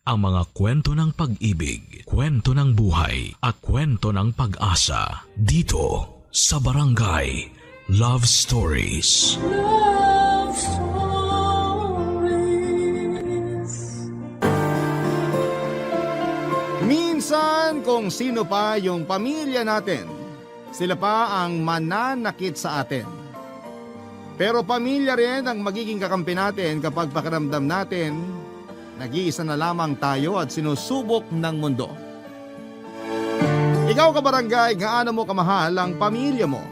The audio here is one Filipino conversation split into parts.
ang mga kwento ng pag-ibig, kwento ng buhay, at kwento ng pag-asa dito sa Barangay Love Stories. Love Stories. Minsan kung sino pa yung pamilya natin, sila pa ang mananakit sa atin. Pero pamilya rin ang magiging kakampi natin kapag pakiramdam natin, nag-iisa na lamang tayo at sinusubok ng mundo. Ikaw kabarangay, gaano mo kamahal ang pamilya mo?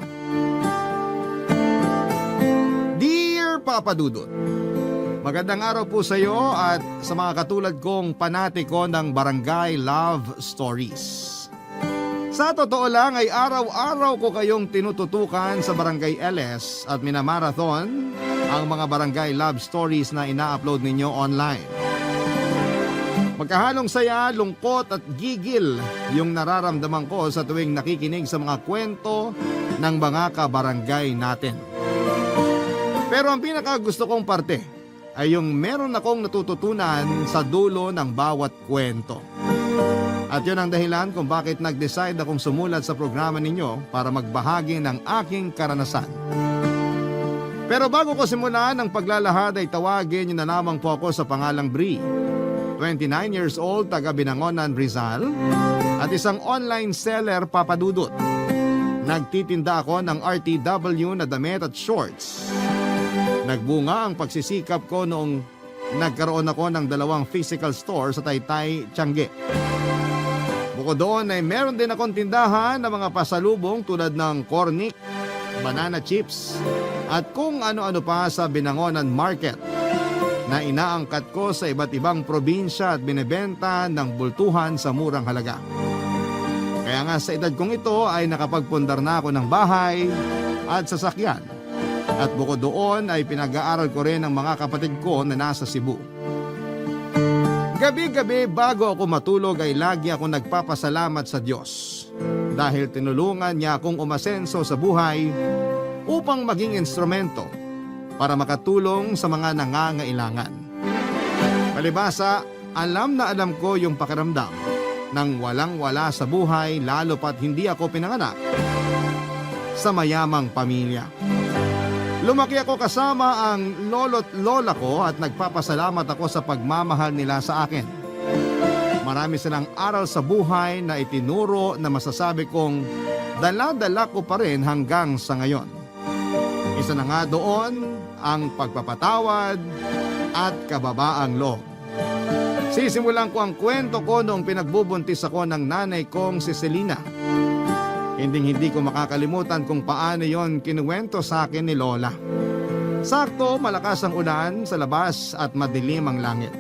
Dear Papa Dudut, magandang araw po sa iyo at sa mga katulad kong panatiko ng Barangay Love Stories. Sa totoo lang ay araw-araw ko kayong tinututukan sa Barangay LS at minamarathon ang mga Barangay Love Stories na ina-upload ninyo online. Magkahalong saya, lungkot at gigil yung nararamdaman ko sa tuwing nakikinig sa mga kwento ng mga kabarangay natin. Pero ang pinakagusto kong parte ay yung meron akong natututunan sa dulo ng bawat kwento. At yun ang dahilan kung bakit nag-decide akong sumulat sa programa ninyo para magbahagi ng aking karanasan. Pero bago ko simulan ang paglalahad ay tawagin niyo na lamang po ako sa pangalang Bri. 29 years old, taga Binangonan, Rizal, at isang online seller papadudot. Nagtitinda ako ng RTW na damit at shorts. Nagbunga ang pagsisikap ko noong nagkaroon ako ng 2 physical store sa Taytay, Tiangge. Bukod doon ay meron din akong tindahan ng mga pasalubong tulad ng cornic, banana chips, at kung ano-ano pa sa Binangonan Market na inaangkat ko sa iba't ibang probinsya at binebenta ng bultuhan sa murang halaga. Kaya nga sa edad kong ito ay nakapagpundar na ako ng bahay at sasakyan. At bukod doon ay pinag-aaral ko rin ang mga kapatid ko na nasa Cebu. Gabi-gabi bago ako matulog ay lagi ako nagpapasalamat sa Diyos dahil tinulungan niya akong umasenso sa buhay upang maging instrumento para makatulong sa mga nangangailangan. Palibhasa, alam na alam ko yung pakiramdam ng walang-wala sa buhay lalo pat hindi ako pinanganak sa mayamang pamilya. Lumaki ako kasama ang lolo't lola ko at nagpapasalamat ako sa pagmamahal nila sa akin. Marami silang aral sa buhay na itinuro na masasabi kong dala-dala ko pa rin hanggang sa ngayon. Isa na nga doon ang pagpapatawad at kababaang loob. Sisimulan ko ang kwento ko noong pinagbubuntis ako ng nanay kong si Selena. Hindi ko makakalimutan kung paano yon kinuwento sa akin ni Lola. Sakto, malakas ang ulan sa labas at madilim ang langit.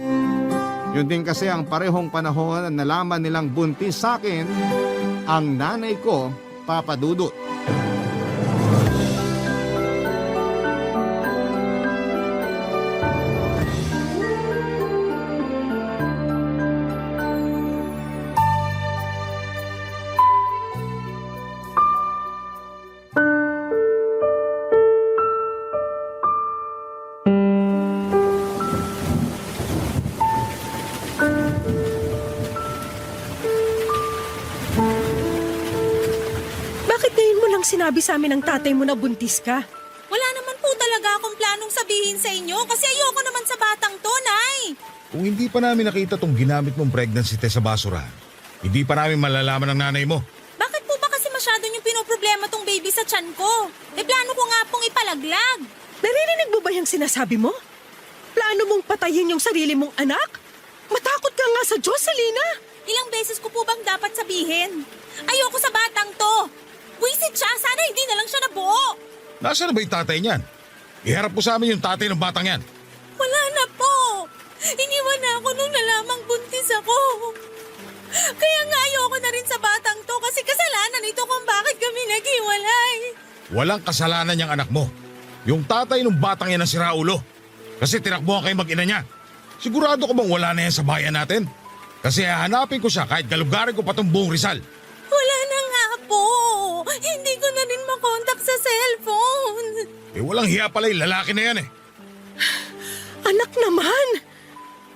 Yun din kasi ang parehong panahon na nalaman nilang buntis sa akin ang nanay ko, Papa Dudut. Sinabi sa amin ng tatay mo na buntis ka. Wala naman po talaga akong planong sabihin sa inyo kasi ayoko naman sa batang to, Nay. Kung hindi pa namin nakita tong ginamit mong pregnancy test sa basura, hindi pa namin malalaman ng nanay mo. Bakit po ba kasi masyado niyong pinoproblema tong baby sa tiyan ko? Plano ko nga pong ipalaglag. Naririnig mo ba yung sinasabi mo? Plano mong patayin yung sarili mong anak? Matakot ka nga sa Diyos, Selena. Ilang beses ko po bang dapat sabihin? Ayoko sa batang to. Wisit siya, sana hindi na lang siya nabuo. Nasaan na ba yung tatay niyan? Iharap po sa amin yung tatay ng batang yan. Wala na po. Iniwan na ako nung nalamang buntis ako. Kaya nga ayoko na rin sa batang to kasi kasalanan ito kung bakit kami naghiwalay. Walang kasalanan niyang anak mo. Yung tatay ng batang yan ang siraulo. Kasi tinakbuhan kayo mag-ina niya. Sigurado ko bang wala na yan sa bayan natin? Kasi hahanapin ko siya kahit galugarin ko pa tong buong Rizal. Wala na nga po. Hindi ko na rin makontak sa cellphone. Walang hiya pala yung lalaki na yan eh. Anak naman!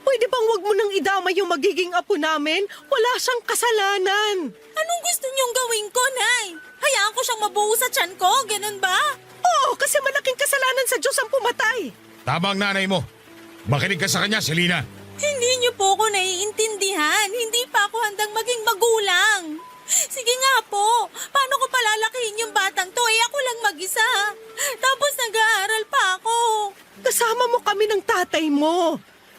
Pwede bang wag mo nang idamay yung magiging apo namin? Wala siyang kasalanan. Anong gusto niyong gawin ko, Nay? Hayaan ko siyang mabuo sa tiyan ko, ganun ba? Oo, kasi malaking kasalanan sa Diyos ang pumatay. Tama ang nanay mo. Makinig ka sa kanya, Selena. Hindi niyo po ako naiintindihan. Hindi pa ako handang maging magulang. Sige nga po, paano ko palalakihin yung batang to? Ako lang mag-isa. Tapos nag-aaral pa ako. Kasama mo kami ng tatay mo.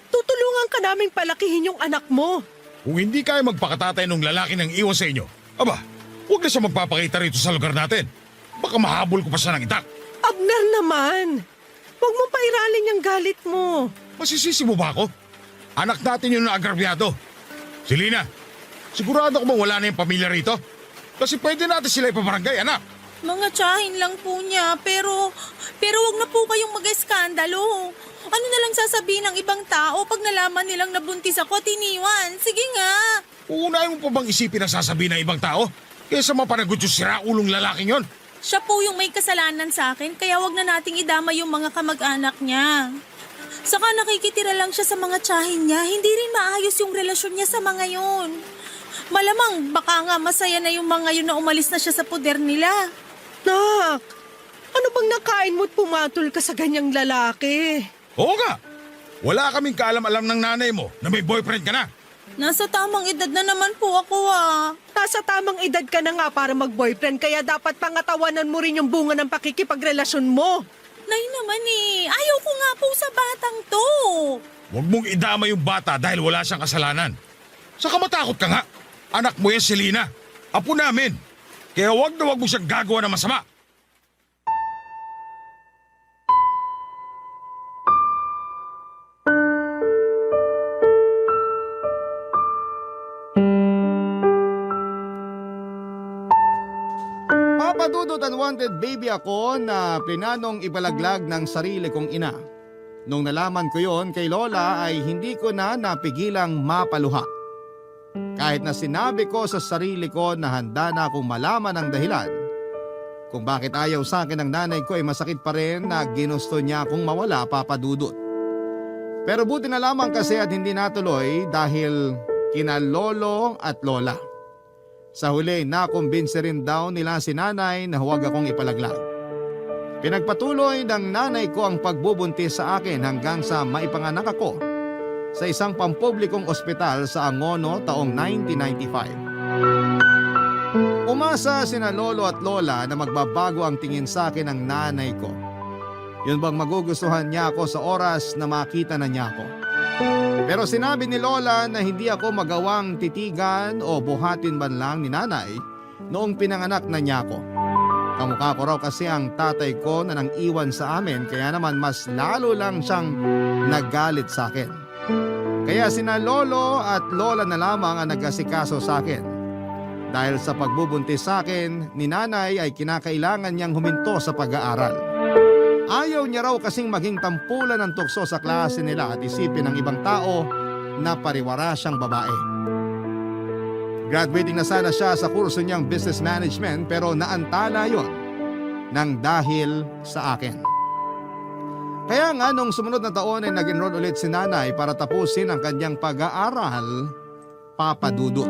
Tutulungan ka naming palakihin yung anak mo. Kung hindi kayo magpakatatay ng lalaki ng iwan sa inyo, aba, huwag na siya magpapakita rito sa lugar natin. Baka mahabol ko pa siya ng itak. Abner naman. Huwag mo pairalin yung galit mo. Masisisi mo ba ako? Anak natin yung naagrabyado. Selena, sigurado ko bang wala na yung pamilya rito? Kasi pwede natin sila ipabarangay, anak. Mga tsahin lang po niya, pero wag na po kayong mag-eskandalo. Ano na lang sasabihin ng ibang tao pag nalaman nilang nabuntis ako at iniwan? Sige nga. Uunahin mo pa bang isipin ang sasabihin ng ibang tao? Kesa mapanagot yung siraulong lalaking yon. Siya po yung may kasalanan sa akin, kaya wag na nating idama yung mga kamag-anak niya. Saka nakikitira lang siya sa mga tsahin niya, hindi rin maayos yung relasyon niya sa mga yon. Malamang baka nga masaya na yung mga yun na umalis na siya sa poder nila. Nak, ano bang nakain mo't pumatol ka sa ganyang lalaki? Oo nga. Wala kaming kaalam-alam ng nanay mo na may boyfriend ka na. Nasa tamang edad na naman po ako ah. Nasa tamang edad ka na nga para mag-boyfriend, kaya dapat pangatawanan mo rin yung bunga ng pakikipagrelasyon mo. Nay naman ayaw ko nga po sa batang to. Huwag mong idama yung bata dahil wala siyang kasalanan. Saka matakot ka nga. Anak mo yan, Selena. Apo namin. Kaya huwag na huwag mo siyang gagawa ng masama. Papadudot unwanted baby ako na plinanong ipalaglag ng sarili kong ina. Nung nalaman ko yon kay Lola ay hindi ko na napigilang mapaluha. Kahit na sinabi ko sa sarili ko na handa na akong malaman ang dahilan kung bakit ayaw sa akin ng nanay ko ay masakit pa rin na ginusto niya akong mawala, Papadudot. Pero buti na lamang kasi at hindi natuloy dahil kina lolo at lola. Sa huli, nakumbinse rin daw nila si nanay na huwag akong ipalaglag. Pinagpatuloy ng nanay ko ang pagbubuntis sa akin hanggang sa maipanganak ako sa isang pampublikong ospital sa Angono taong 1995. Umasa sina lolo at lola na magbabago ang tingin sa akin ng nanay ko. Yun bang magugustuhan niya ako sa oras na makita na niya ako. Pero sinabi ni lola na hindi ako magawang titigan o buhatin man lang ni nanay noong pinanganak na niya ako. Kamukha ko raw kasi ang tatay ko na nang iwan sa amin, kaya naman mas lalo lang siyang naggalit sa akin. Kaya sina lolo at lola na lamang ang nag-asikaso sa akin. Dahil sa pagbubuntis sa akin ni nanay ay kinakailangan niyang huminto sa pag-aaral. Ayaw niya raw kasing maging tampulan ng tukso sa klase nila at isipin ng ibang tao na pariwara siyang babae. Graduating na sana siya sa kurso niyang business management pero naantala yon nang dahil sa akin. Kaya nga nung sumunod na taon ay nag-enroll ulit si nanay para tapusin ang kanyang pag-aaral, Papadudot.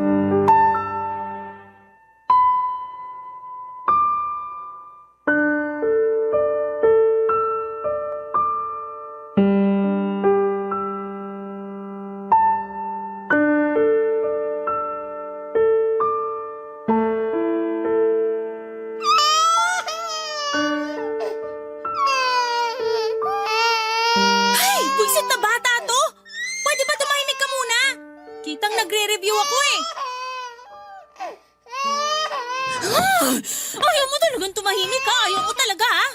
Buisit na bata to! Pwede ba tumahimik ka muna? Kitang nagre-review ako eh. Ayaw mo talagang tumahimik ha? Ayaw mo talaga ha?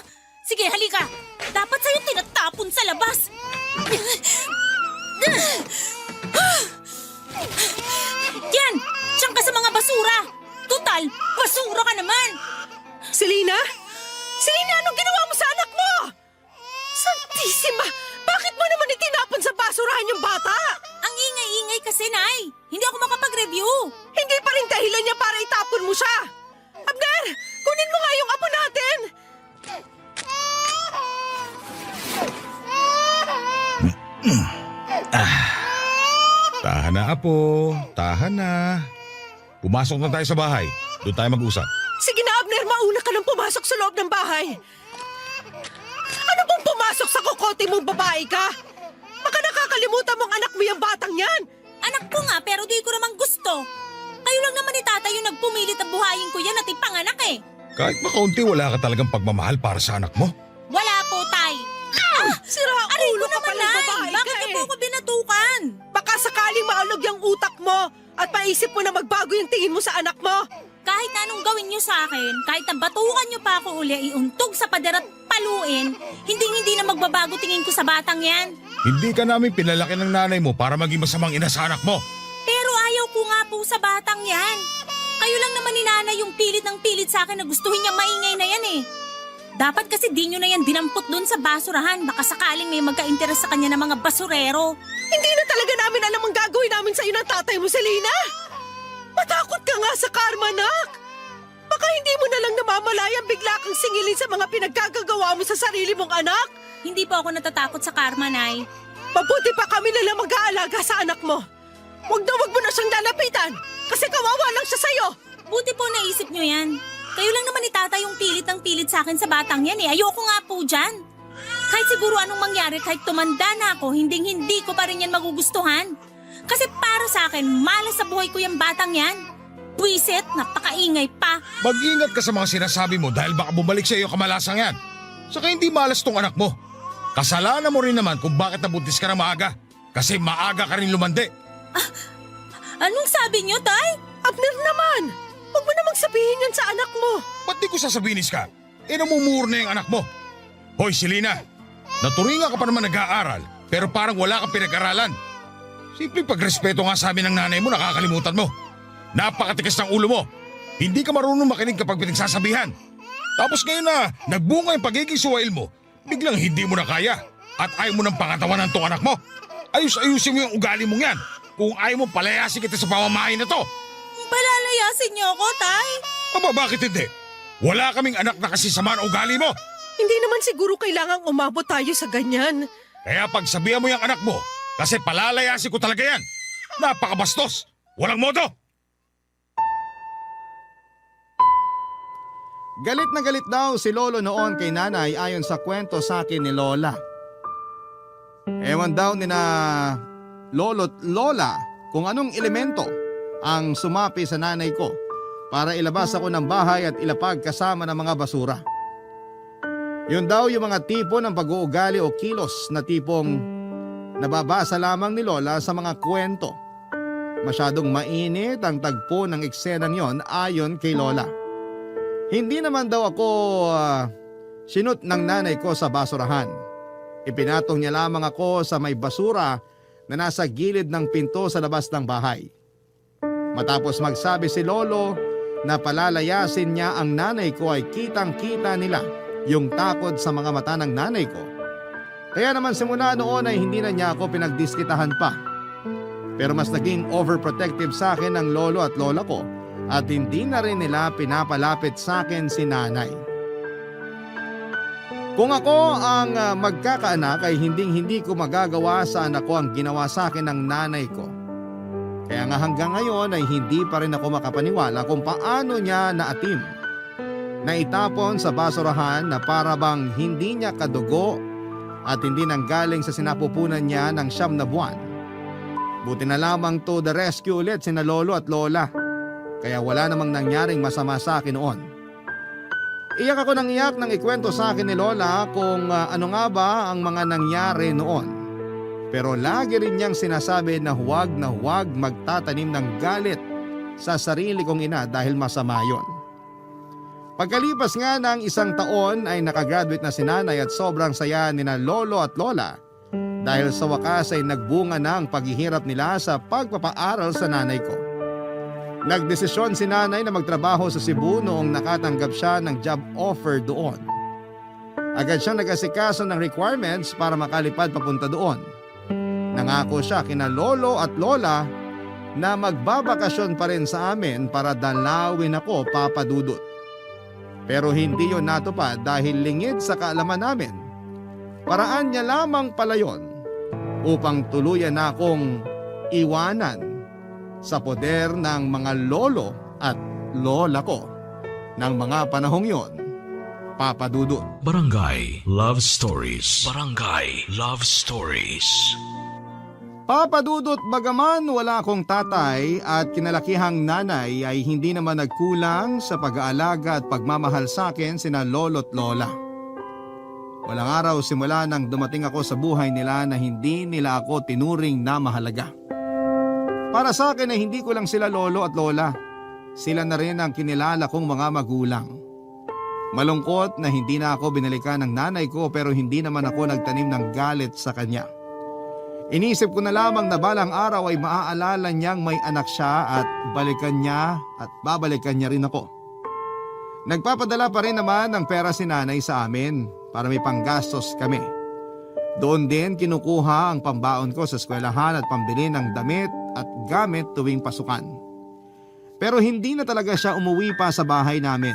Sige, halika. Dapat sa'yo tinatapon sa labas. Yan! Diyan ka sa mga basura! Total, basura ka naman! Selena? Selena, anong ginawa mo sa anak mo? Santisima! Bakit mo naman itinapon sa basurahan yung bata? Ang ingay-ingay kasi, Nay. Hindi ako makapag-review. Hindi pa rin dahilan niya para itapon mo siya. Abner, kunin mo nga yung apo natin. na apo, tahan na. Pumasok na tayo sa bahay. Doon tayo mag-usap. Sige na, Abner, mauna ka nang pumasok sa loob ng bahay. Ano bang pumasok sa kokote mong babae ka? Baka nakakalimutan mong anak mo yung batang yan. Anak ko nga pero di ko naman gusto. Kayo lang naman ni tatay yung nagpumilit at buhayin ko yan at ipanganak eh. Kahit makaunti, wala ka talagang pagmamahal para sa anak mo. Wala po, tay. Sira Aray ulo ko ka naman, palang nay. babae Bakit ka niyo eh. po ako binatukan? Baka sakaling maalog yung utak mo at maisip mo na magbago yung tingin mo sa anak mo. Kahit na anong gawin niyo sa akin, kahit na batukan niyo pa ako uli, iuntog sa pader at paluin, hindi na magbabago tingin ko sa batang yan. Hindi ka namin pinalaki ng nanay mo para maging masamang ina sa anak mo. Pero ayaw ko nga po sa batang yan. Kayo lang naman ni nanay yung pilit ng pilit sa akin na gustuhin niya maingay na yan eh. Dapat kasi di nyo na yan dinampot dun sa basurahan. Baka sakaling may magka-interes sa kanya ng mga basurero. Hindi na talaga namin alam ang gagawin namin sa iyo ng tatay mo, Selena. Matakot ka nga sa karma, nak. Baka hindi mo na lang namamalayang bigla kang singilin sa mga pinagkagagawa mo sa sarili mong anak. Hindi po ako natatakot sa karma, Nay. Mabuti pa kami na lang mag-aalaga sa anak mo. Huwag mo na siyang lalapitan kasi kawawa lang siya sa'yo. Buti po naisip nyo yan. Kayo lang naman ni tata yung pilit ng pilit sa akin sa batang yan eh. Ayoko nga po dyan. Kahit siguro anong mangyari, kahit tumanda na ako, hindi ko pa rin yan magugustuhan. Kasi para sa akin, malas sa buhay ko yung batang yan. Buisit, napakaingay pa. Mag-ingat ka sa mga sinasabi mo dahil baka bumalik sa iyo kamalasang yan. Saka hindi malas tong anak mo. Kasalanan mo rin naman kung bakit nabuntis ka na maaga. Kasi maaga ka rin lumandi. Anong sabi nyo, Tay? Abner naman, huwag mo namang sabihin yan sa anak mo. Ba't di ko sasabihin, Iska? Namumuro na yung anak mo. Hoy, Selena, naturinga ka pa naman nag-aaral pero parang wala kang pinag-aralan. Simple pagrespeto nga sa amin ng nanay mo, nakakalimutan mo. Napakatikas ng ulo mo. Hindi ka marunong makinig kapag pinagsasabihan. Tapos ngayon na nagbunga yung pagiging suwail mo, biglang hindi mo na kaya at ayaw mo ng pangatawanan tong anak mo. Ayus-ayusin mo yung ugali mong yan. Kung ayaw mo, palayasin kita sa pamamahay na to. Palalayasin niyo ako, Tay? Aba, bakit hindi? Wala kaming anak na kasi sama ang ugali mo. Hindi naman siguro kailangang umabot tayo sa ganyan. Kaya pagsabihan mo yung anak mo, kasi palalayasin ko talaga yan. Napakabastos. Walang modo. Galit na galit daw si Lolo noon kay nanay ayon sa kwento sa akin ni Lola. Ewan daw ni na Lolo't Lola kung anong elemento ang sumapi sa nanay ko para ilabas ako ng bahay at ilapag kasama ng mga basura. Yun daw yung mga tipo ng pag-uugali o kilos na tipong nababasa lamang ni Lola sa mga kwento. Masyadong mainit ang tagpo ng eksenang yon ayon kay Lola. Hindi naman daw ako sinut ng nanay ko sa basurahan. Ipinatong niya lamang ako sa may basura na nasa gilid ng pinto sa labas ng bahay. Matapos magsabi si Lolo na palalayasin niya ang nanay ko ay kitang-kita nila yung takot sa mga mata ng nanay ko. Kaya naman simula noon ay hindi na niya ako pinagdiskitahan pa. Pero mas naging overprotective sa akin ng lolo at lola ko at hindi na rin nila pinapalapit sa akin si nanay. Kung ako ang magkakaanak ay hindi ko magagawa sa anak ko ang ginawa sa akin ng nanay ko. Kaya nga hanggang ngayon ay hindi pa rin ako makapaniwala kung paano niya naatim na itapon sa basurahan na para bang hindi niya kadugo at hindi nanggaling sa sinapupunan niya ng 9 na buwan. Buti na lamang to the rescue ulit sina lolo at lola. Kaya wala namang nangyaring masama sa akin noon. Iyak ako ng iyak nang ikwento sa akin ni Lola kung ano nga ba ang mga nangyari noon. Pero lagi rin niyang sinasabi na huwag magtatanim ng galit sa sarili kong ina dahil masama yon. Pagkalipas nga ng 1 taon ay nakagraduate na si nanay at sobrang saya ni na lolo at lola dahil sa wakas ay nagbunga na ang paghihirap nila sa pagpapaaral sa nanay ko. Nagdesisyon si nanay na magtrabaho sa Cebu noong nakatanggap siya ng job offer doon. Agad siyang nag-asikaso ng requirements para makalipad papunta doon. Nangako siya kina lolo at lola na magbabakasyon pa rin sa amin para dalawin ako papadudot. Pero hindi yon natupad dahil lingid sa kaalaman namin. Paraan niya lamang pala yon upang tuluyan na akong iwanan sa poder ng mga lolo at lola ko ng mga panahong yon, Papa Dudut. Barangay Love Stories. Barangay Love Stories. Papa Dudut, bagaman wala akong tatay at kinalakihang nanay ay hindi naman nagkulang sa pag-aalaga at pagmamahal sa akin sina lolo't lola. Walang araw simula nang dumating ako sa buhay nila na hindi nila ako tinuring na mahalaga. Para sa akin ay hindi ko lang sila lolo at lola. Sila na rin ang kinilala kong mga magulang. Malungkot na hindi na ako binalikan ng nanay ko pero hindi naman ako nagtanim ng galit sa kanya. Inisip ko na lamang na balang araw ay maaalala niyang may anak siya at balikan niya at babalikan niya rin ako. Nagpapadala pa rin naman ng pera si nanay sa amin para may panggastos kami. Doon din kinukuha ang pambaon ko sa eskwelahan at pambili ng damit at gamit tuwing pasukan. Pero hindi na talaga siya umuwi pa sa bahay namin.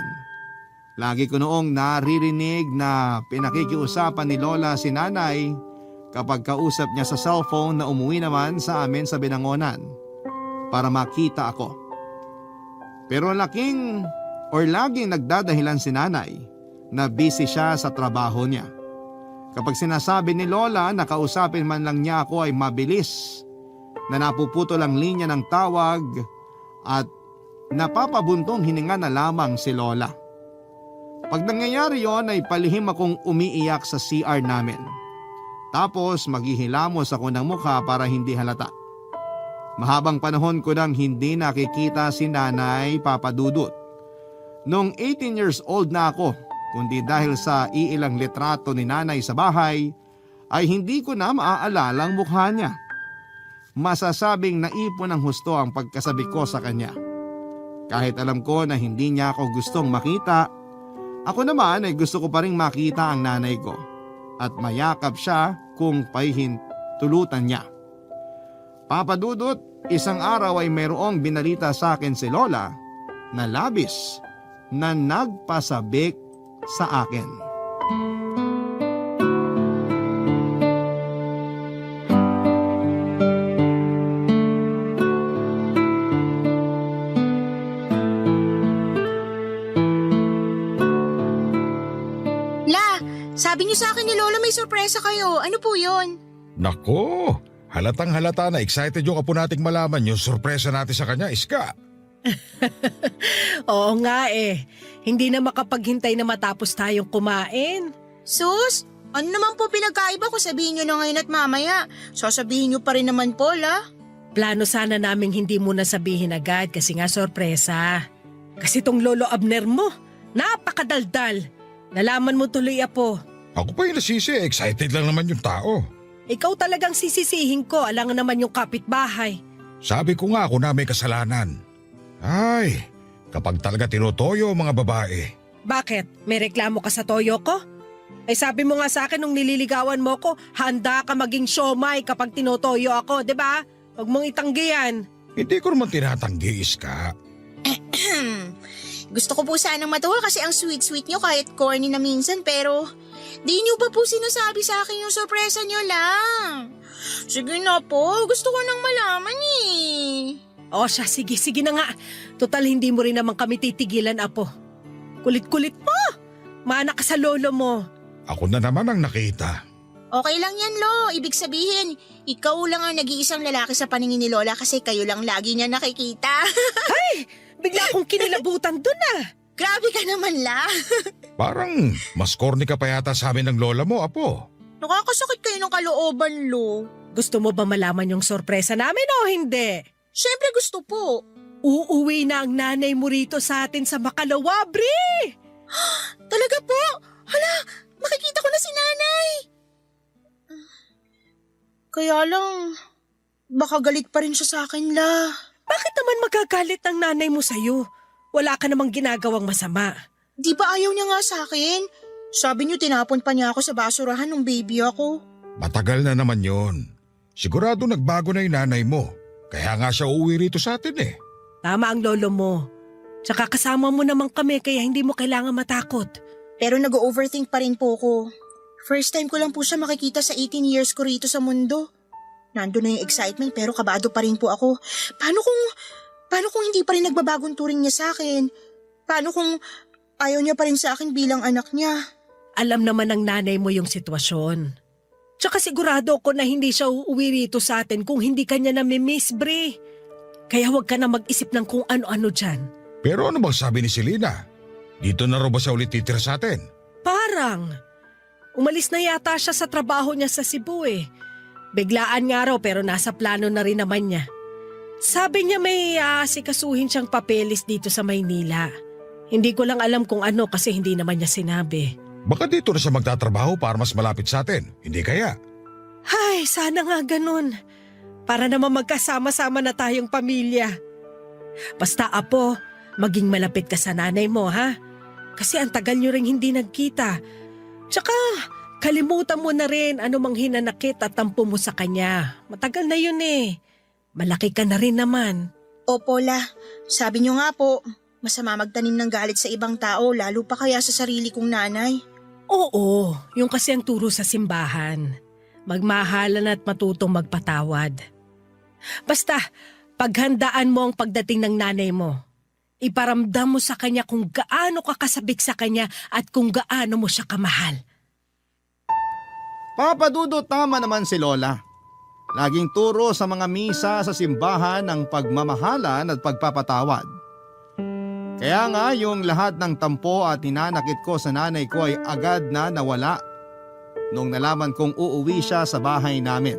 Lagi ko noong naririnig na pinakikiusapan ni Lola si nanay kapag kausap niya sa cellphone na umuwi naman sa amin sa Binangonan para makita ako. Pero laging nagdadahilan si nanay na busy siya sa trabaho niya. Kapag sinasabi ni Lola na kausapin man lang niya ako ay mabilis na napuputol ang linya ng tawag at napapabuntong hininga na lamang si Lola. Pag nangyayari yon ay palihim akong umiiyak sa CR namin. Tapos maghihilamos ako ng mukha para hindi halata. Mahabang panahon ko nang hindi nakikita si nanay, Papa Dudut. Noong 18 years old na ako, kundi dahil sa iilang litrato ni nanay sa bahay, ay hindi ko na maaalala ang mukha niya. Masasabing naipon ng husto ang pagkasabi ko sa kanya. Kahit alam ko na hindi niya ako gustong makita, ako naman ay gusto ko pa ring makita ang nanay ko at mayakap siya kung pahihintulutan niya. Papa Dudut, isang araw ay mayroong binalita sa akin si Lola na labis na nagpasabik sa akin. Sabi niyo sa akin ni Lola may sorpresa kayo. Ano po yun? Nako, halatang halata na excited yung apo nating malaman yung sorpresa natin sa kanya, Iska. Oo nga eh. Hindi na makapaghintay na matapos tayong kumain. Sus, ano naman po pinagkaiba kung sabihin niyo na ngayon at mamaya? Sasabihin niyo pa rin naman po, la. Plano sana naming hindi mo na sabihin agad kasi nga sorpresa. Kasi tong Lolo Abner mo, napakadaldal. Nalaman mo tuloy, apo. Ako pa yung nasisi, excited lang naman yung tao. Ikaw talagang sisisihin ko, alangan naman yung kapitbahay. Sabi ko nga ako na may kasalanan. Ay, kapag talaga tinutoyo mga babae. Bakit? May reklamo ka sa toyo ko? Ay sabi mo nga sa akin nung nililigawan mo ko, handa ka maging siomay kapag tinutoyo ako, di ba? Huwag mong itanggi yan. Hindi ko naman tinatanggi, Iska. Gusto ko po sanang matuwa kasi ang sweet-sweet niyo kahit corny na minsan pero di niyo pa po sinasabi sa akin yung sorpresa niyo lang. Sige na po, gusto ko nang malaman eh. O siya, sige na nga. Total hindi mo rin naman kami titigilan, apo. Kulit-kulit mo. Mana ka sa lolo mo. Ako na naman ang nakita. Okay lang yan, Lo. Ibig sabihin, ikaw lang ang nag-iisang lalaki sa paningin ni Lola kasi kayo lang lagi niya nakikita. Ay! Bigla akong kinilabutan dun ah. Grabe ka naman, La. Parang mas corny ka pa yata sa amin ng lola mo, apo. Nakakasakit kayo ng kalooban, Lo. Gusto mo ba malaman yung sorpresa namin o hindi? Siyempre gusto po. Uuwi na ang nanay mo rito sa atin sa Makalawa, Bri! Talaga po? Hala, makikita ko na si nanay. Kaya lang, baka galit pa rin siya sa akin, La. Bakit naman magagalit ang nanay mo sa'yo? Wala ka namang ginagawang masama. Di ba ayaw niya nga sa akin? Sabi niyo tinapon pa niya ako sa basurahan nung baby ako. Matagal na naman yon. Sigurado nagbago na yung nanay mo. Kaya nga siya uuwi rito sa atin eh. Tama ang lolo mo. Tsaka kasama mo naman kami kaya hindi mo kailangan matakot. Pero nag-overthink pa rin po ko. First time ko lang po siya makikita sa 18 years ko rito sa mundo. Nandun na yung excitement pero kabado pa rin po ako. Paano kung hindi pa rin nagbabagong turing niya sa akin? Paano kung ayaw niya pa rin sa akin bilang anak niya? Alam naman ng nanay mo yung sitwasyon. Tsaka sigurado ko na hindi siya uuwi rito sa atin kung hindi kanya nami-miss, Bre. Kaya huwag ka na mag-isip ng kung ano-ano dyan. Pero ano bang sabi ni Selena? Dito na raw ba siya ulit titira sa atin? Parang, umalis na yata siya sa trabaho niya sa Cebu eh. Biglaan nga raw pero nasa plano na rin naman niya. Sabi niya may asikasuhin siyang papeles dito sa Maynila. Hindi ko lang alam kung ano kasi hindi naman niya sinabi. Baka dito na siya magtatrabaho para mas malapit sa atin. Hindi kaya? Ay, sana nga ganun. Para naman magkasama-sama na tayong pamilya. Basta apo, maging malapit ka sa nanay mo ha. Kasi ang tagal niyo ring hindi nagkita. Tsaka kalimutan mo na rin anumang hinanakit at tampo mo sa kanya. Matagal na yun eh. Malaki ka na rin naman. Opo, La. Sabi niyo nga po, masama magtanim ng galit sa ibang tao lalo pa kaya sa sarili kong nanay. Oo, yung kasi ang turo sa simbahan. Magmahalan at matutong magpatawad. Basta, paghandaan mo ang pagdating ng nanay mo. Iparamdam mo sa kanya kung gaano ka kasabik sa kanya at kung gaano mo siya kamahal. Papa Dudut, tama naman si Lola. Laging turo sa mga misa sa simbahan ang pagmamahalan at pagpapatawad. Kaya nga yung lahat ng tampo at hinanakit ko sa nanay ko ay agad na nawala nung nalaman kong uuwi siya sa bahay namin.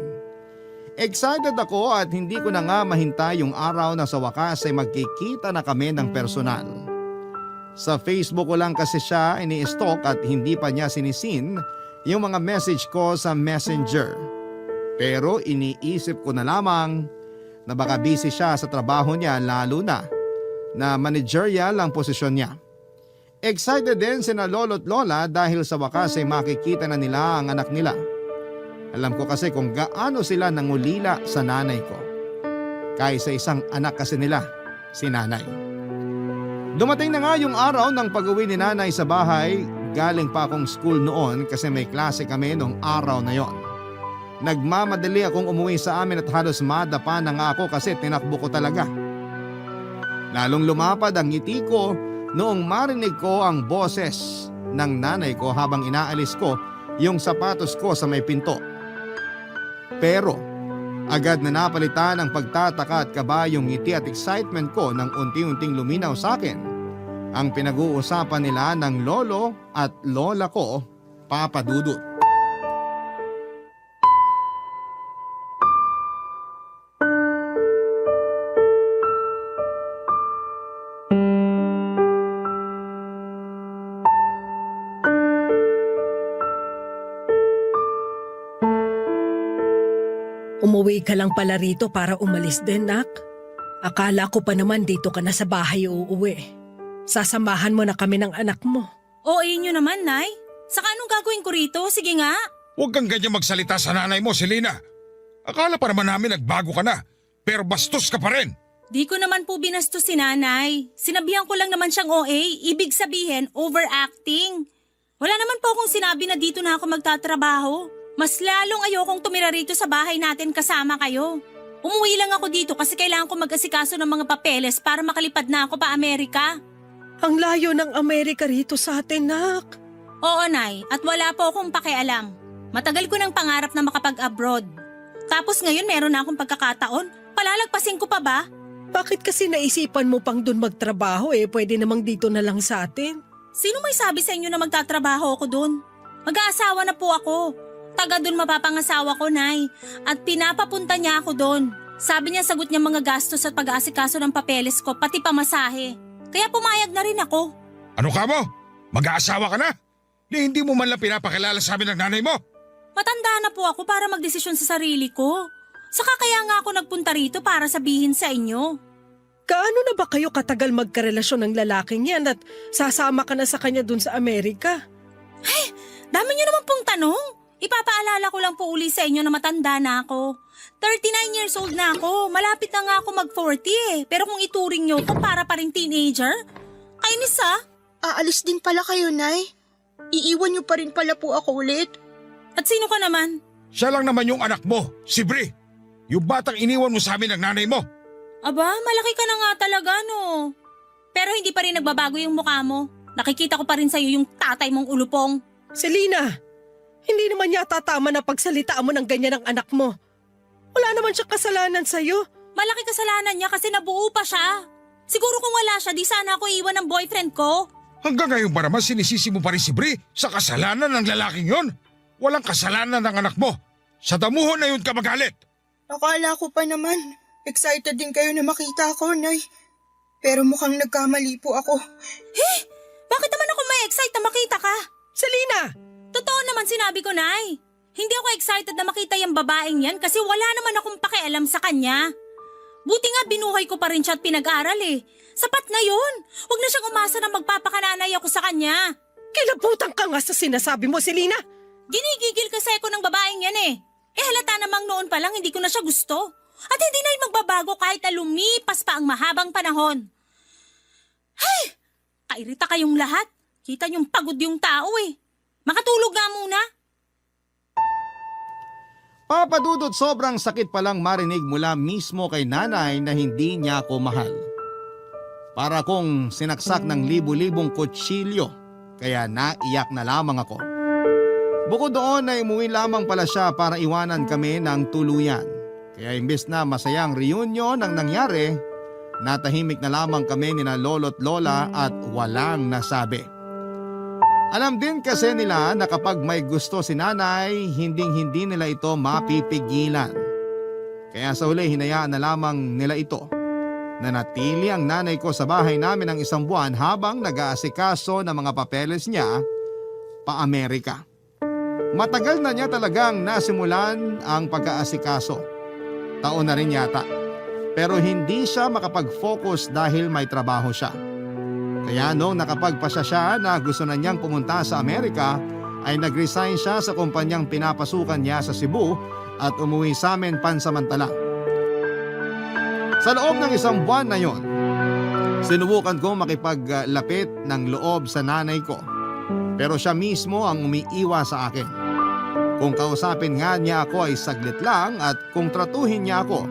Excited ako at hindi ko na nga mahintay yung araw na sa wakas ay magkikita na kami ng personal. Sa Facebook ko lang kasi siya ini-stalk at hindi pa niya sinisin yung mga message ko sa Messenger. Pero iniisip ko na lamang na baka busy siya sa trabaho niya lalo na managerial ang posisyon niya. Excited din sina lolo't lola dahil sa wakas ay makikita na nila ang anak nila. Alam ko kasi kung gaano sila nangulila sa nanay ko. Kaysa isang anak kasi nila, si nanay. Dumating na nga yung araw ng pag-uwi ni nanay sa bahay. Galing pa akong school noon kasi may klase kami nung araw na yon. Nagmamadali akong umuwi sa amin at halos madapa na nga ako kasi tinakbo ko talaga. Lalong lumapad ang ngiti ko noong marinig ko ang boses ng nanay ko habang inaalis ko yung sapatos ko sa may pinto. Pero agad na napalitan ang pagtataka at kaba yung ngiti at excitement ko nang unti-unting luminaw sa akin ang pinag-uusapan nila ng lolo at lola ko, Papa Dudut. Umuwi ka lang pala rito para umalis din, nak. Akala ko pa naman dito ka na sa bahay uuwi. Sasamahan mo na kami ng anak mo. O, inyo naman, Nay. Saka anong gagawin ko rito? Sige nga. Huwag kang ganyan magsalita sa nanay mo, Selena. Akala pa naman namin nagbago ka na, pero bastos ka pa rin. Di ko naman po binastos si Nanay. Sinabihan ko lang naman siyang OA. Ibig sabihin, overacting. Wala naman po akong sinabi na dito na ako magtatrabaho. Mas lalong ayokong tumira rito sa bahay natin kasama kayo. Umuwi lang ako dito kasi kailangan ko mag-asikaso ng mga papeles para makalipad na ako pa Amerika. Ang layo ng Amerika rito sa atin, nak. Oo, Nay, at wala po akong pakialam. Matagal ko ng pangarap na makapag-abroad. Tapos ngayon meron na akong pagkakataon. Palalagpasin ko pa ba? Bakit kasi naisipan mo pang dun magtrabaho pwede namang dito na lang sa atin? Sino may sabi sa inyo na magtatrabaho ako dun? Mag-aasawa na po ako. Taga dun mapapangasawa ko, Nay. At pinapapunta niya ako dun. Sabi niya sagot niya mga gastos at pag-aasikaso ng papeles ko, pati pamasahe. Kaya pumayag na rin ako. Ano ka mo? Mag-aasawa ka na? Hindi mo man lang pinapakilala sa amin ng nanay mo. Matanda na po ako para magdesisyon sa sarili ko. Saka kaya nga ako nagpunta rito para sabihin sa inyo. Kaano na ba kayo katagal magkarelasyon ng lalaking yan at sasama ka na sa kanya dun sa Amerika? Dami niyo naman pong tanong. Ipapaalala ko lang po uli sa inyo na matanda na ako. 39 years old na ako. Malapit na nga ako mag-40 Pero kung ituring niyo ko para pa rin teenager, kainis Aalis din pala kayo, Nay. Iiwan niyo pa rin pala po ako ulit. At sino ka naman? Siya lang naman yung anak mo, si Bri. Yung batang iniwan mo sa amin ng nanay mo. Aba, malaki ka na nga talaga, no? Pero hindi pa rin nagbabago yung mukha mo. Nakikita ko pa rin sa'yo yung tatay mong ulupong. Selena, hindi naman yata tama na pagsalitaan mo ng ganyan ang anak mo. Wala naman siyang kasalanan sa'yo. Malaki kasalanan niya kasi nabuo pa siya. Siguro kung wala siya, di sana ako iwan ng boyfriend ko. Hanggang ngayon ba naman sinisisi mo pa rin si Bri sa kasalanan ng lalaking yon? Walang kasalanan ng anak mo. Sa damuhon na yun ka magalit. Akala ko pa naman, excited din kayo na makita ako, Nay. Pero mukhang nagkamali po ako. Bakit naman ako ma-excite na makita ka? Selena! Totoo naman sinabi ko, Nay. Hindi ako excited na makita yung babaeng yan kasi wala naman akong pakialam sa kanya. Buti nga binuhay ko pa rin siya at pinag-aral eh. Sapat na yun. Huwag na siyang umasa na magpapakananay ako sa kanya. Kilabutan ka nga sa sinasabi mo, Selena! Ginigigil kasi ako ng babaeng yan eh. Halata namang noon pa lang hindi ko na siya gusto. At hindi na yun magbabago kahit na lumipas pa ang mahabang panahon. Hay! Kairita kayong lahat. Kita niyong pagod yung tao eh. Makatulog nga muna. Papadudot, sobrang sakit palang marinig mula mismo kay nanay na hindi niya ako mahal. Para kong sinaksak ng libu-libong kutsilyo, kaya naiyak na lamang ako. Bukod doon ay umuwi lamang pala siya para iwanan kami ng tuluyan. Kaya imbes na masayang reunion ang nangyari, natahimik na lamang kami nina lolo't lola at walang nasabi. Alam din kasi nila na kapag may gusto si nanay, hindi nila ito mapipigilan. Kaya sa huli hinayaan na lamang nila ito. Nanatili ang nanay ko sa bahay namin ng 1 buwan habang nag-aasikaso ng mga papeles niya pa Amerika. Matagal na niya talagang nasimulan ang pag-aasikaso. Taon na rin yata. Pero hindi siya makapag-focus dahil may trabaho siya. Kaya noong nakapagpasya siya na gusto na niyang pumunta sa Amerika, ay nag-resign siya sa kumpanyang pinapasukan niya sa Cebu at umuwi sa amin pansamantala. Sa loob ng 1 buwan na yon, sinubukan ko makipaglapit ng loob sa nanay ko. Pero siya mismo ang umiiwa sa akin. Kung kausapin nga niya ako ay saglit lang at kung tratuhin niya ako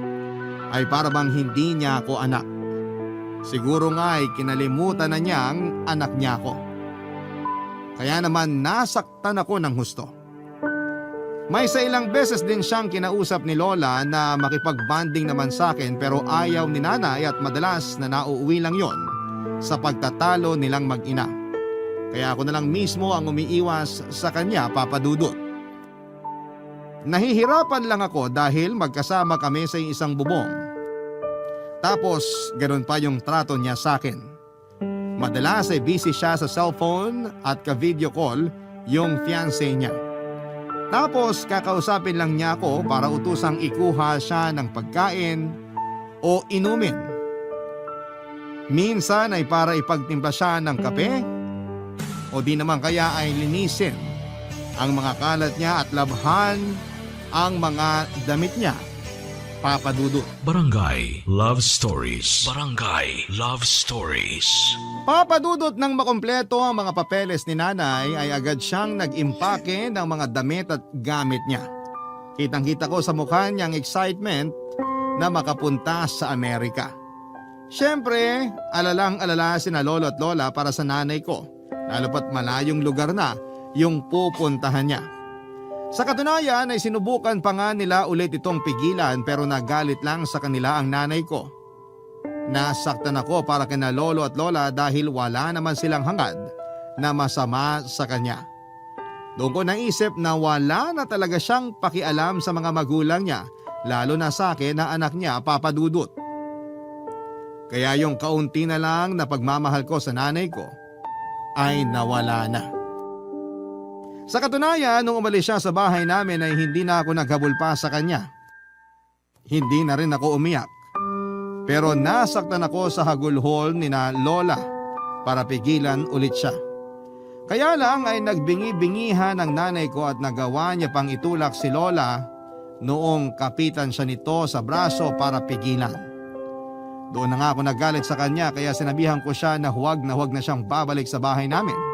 ay para bang hindi niya ako anak. Siguro nga ay kinalimutan na niyang anak niya ako. Kaya naman nasaktan ako ng husto. May sa ilang beses din siyang kinausap ni Lola na makipagbanding naman sa akin pero ayaw ni nanay at madalas na nauuwi lang yon sa pagtatalo nilang mag-ina. Kaya ako na lang mismo ang umiiwas sa kanya, Papa Dudut. Nahihirapan lang ako dahil magkasama kami sa isang bubong. Tapos, ganun pa yung trato niya sa akin. Madalas ay busy siya sa cellphone at ka-video call yung fiancé niya. Tapos, kakausapin lang niya ako para utusang ikuha siya ng pagkain o inumin. Minsan ay para ipagtimpla siya ng kape o di naman kaya ay linisin ang mga kalat niya at labhan ang mga damit niya. Papa Dudut. Barangay Love Stories. Barangay Love Stories. Papa Dudut, nang makumpleto ang mga papeles ni nanay ay agad siyang nag-impake ng mga damit at gamit niya. Kitang-kita ko sa mukha niyang excitement na makapunta sa Amerika. Siyempre, alalang-alala sina lolo at lola para sa nanay ko, lalo pat malayong lugar na yung pupuntahan niya. Sa katunayan ay sinubukan pa nga nila ulit itong pigilan pero nagalit lang sa kanila ang nanay ko. Nasaktan ako para kina lolo at lola dahil wala naman silang hangad na masama sa kanya. Doon ko naisip na wala na talaga siyang pakialam sa mga magulang niya, lalo na sa akin na anak niya, Papa Dudut. Kaya yung kaunti na lang na pagmamahal ko sa nanay ko ay nawala na. Sa katunayan, nung umalis siya sa bahay namin ay hindi na ako naghabol pa sa kanya. Hindi na rin ako umiyak. Pero nasaktan ako sa hagulhol ni na Lola para pigilan ulit siya. Kaya lang ay nagbingi-bingihan ang nanay ko at nagawa niya pang itulak si Lola noong kapitan siya nito sa braso para pigilan. Doon na nga ako nagalit sa kanya kaya sinabihan ko siya na huwag na siyang babalik sa bahay namin.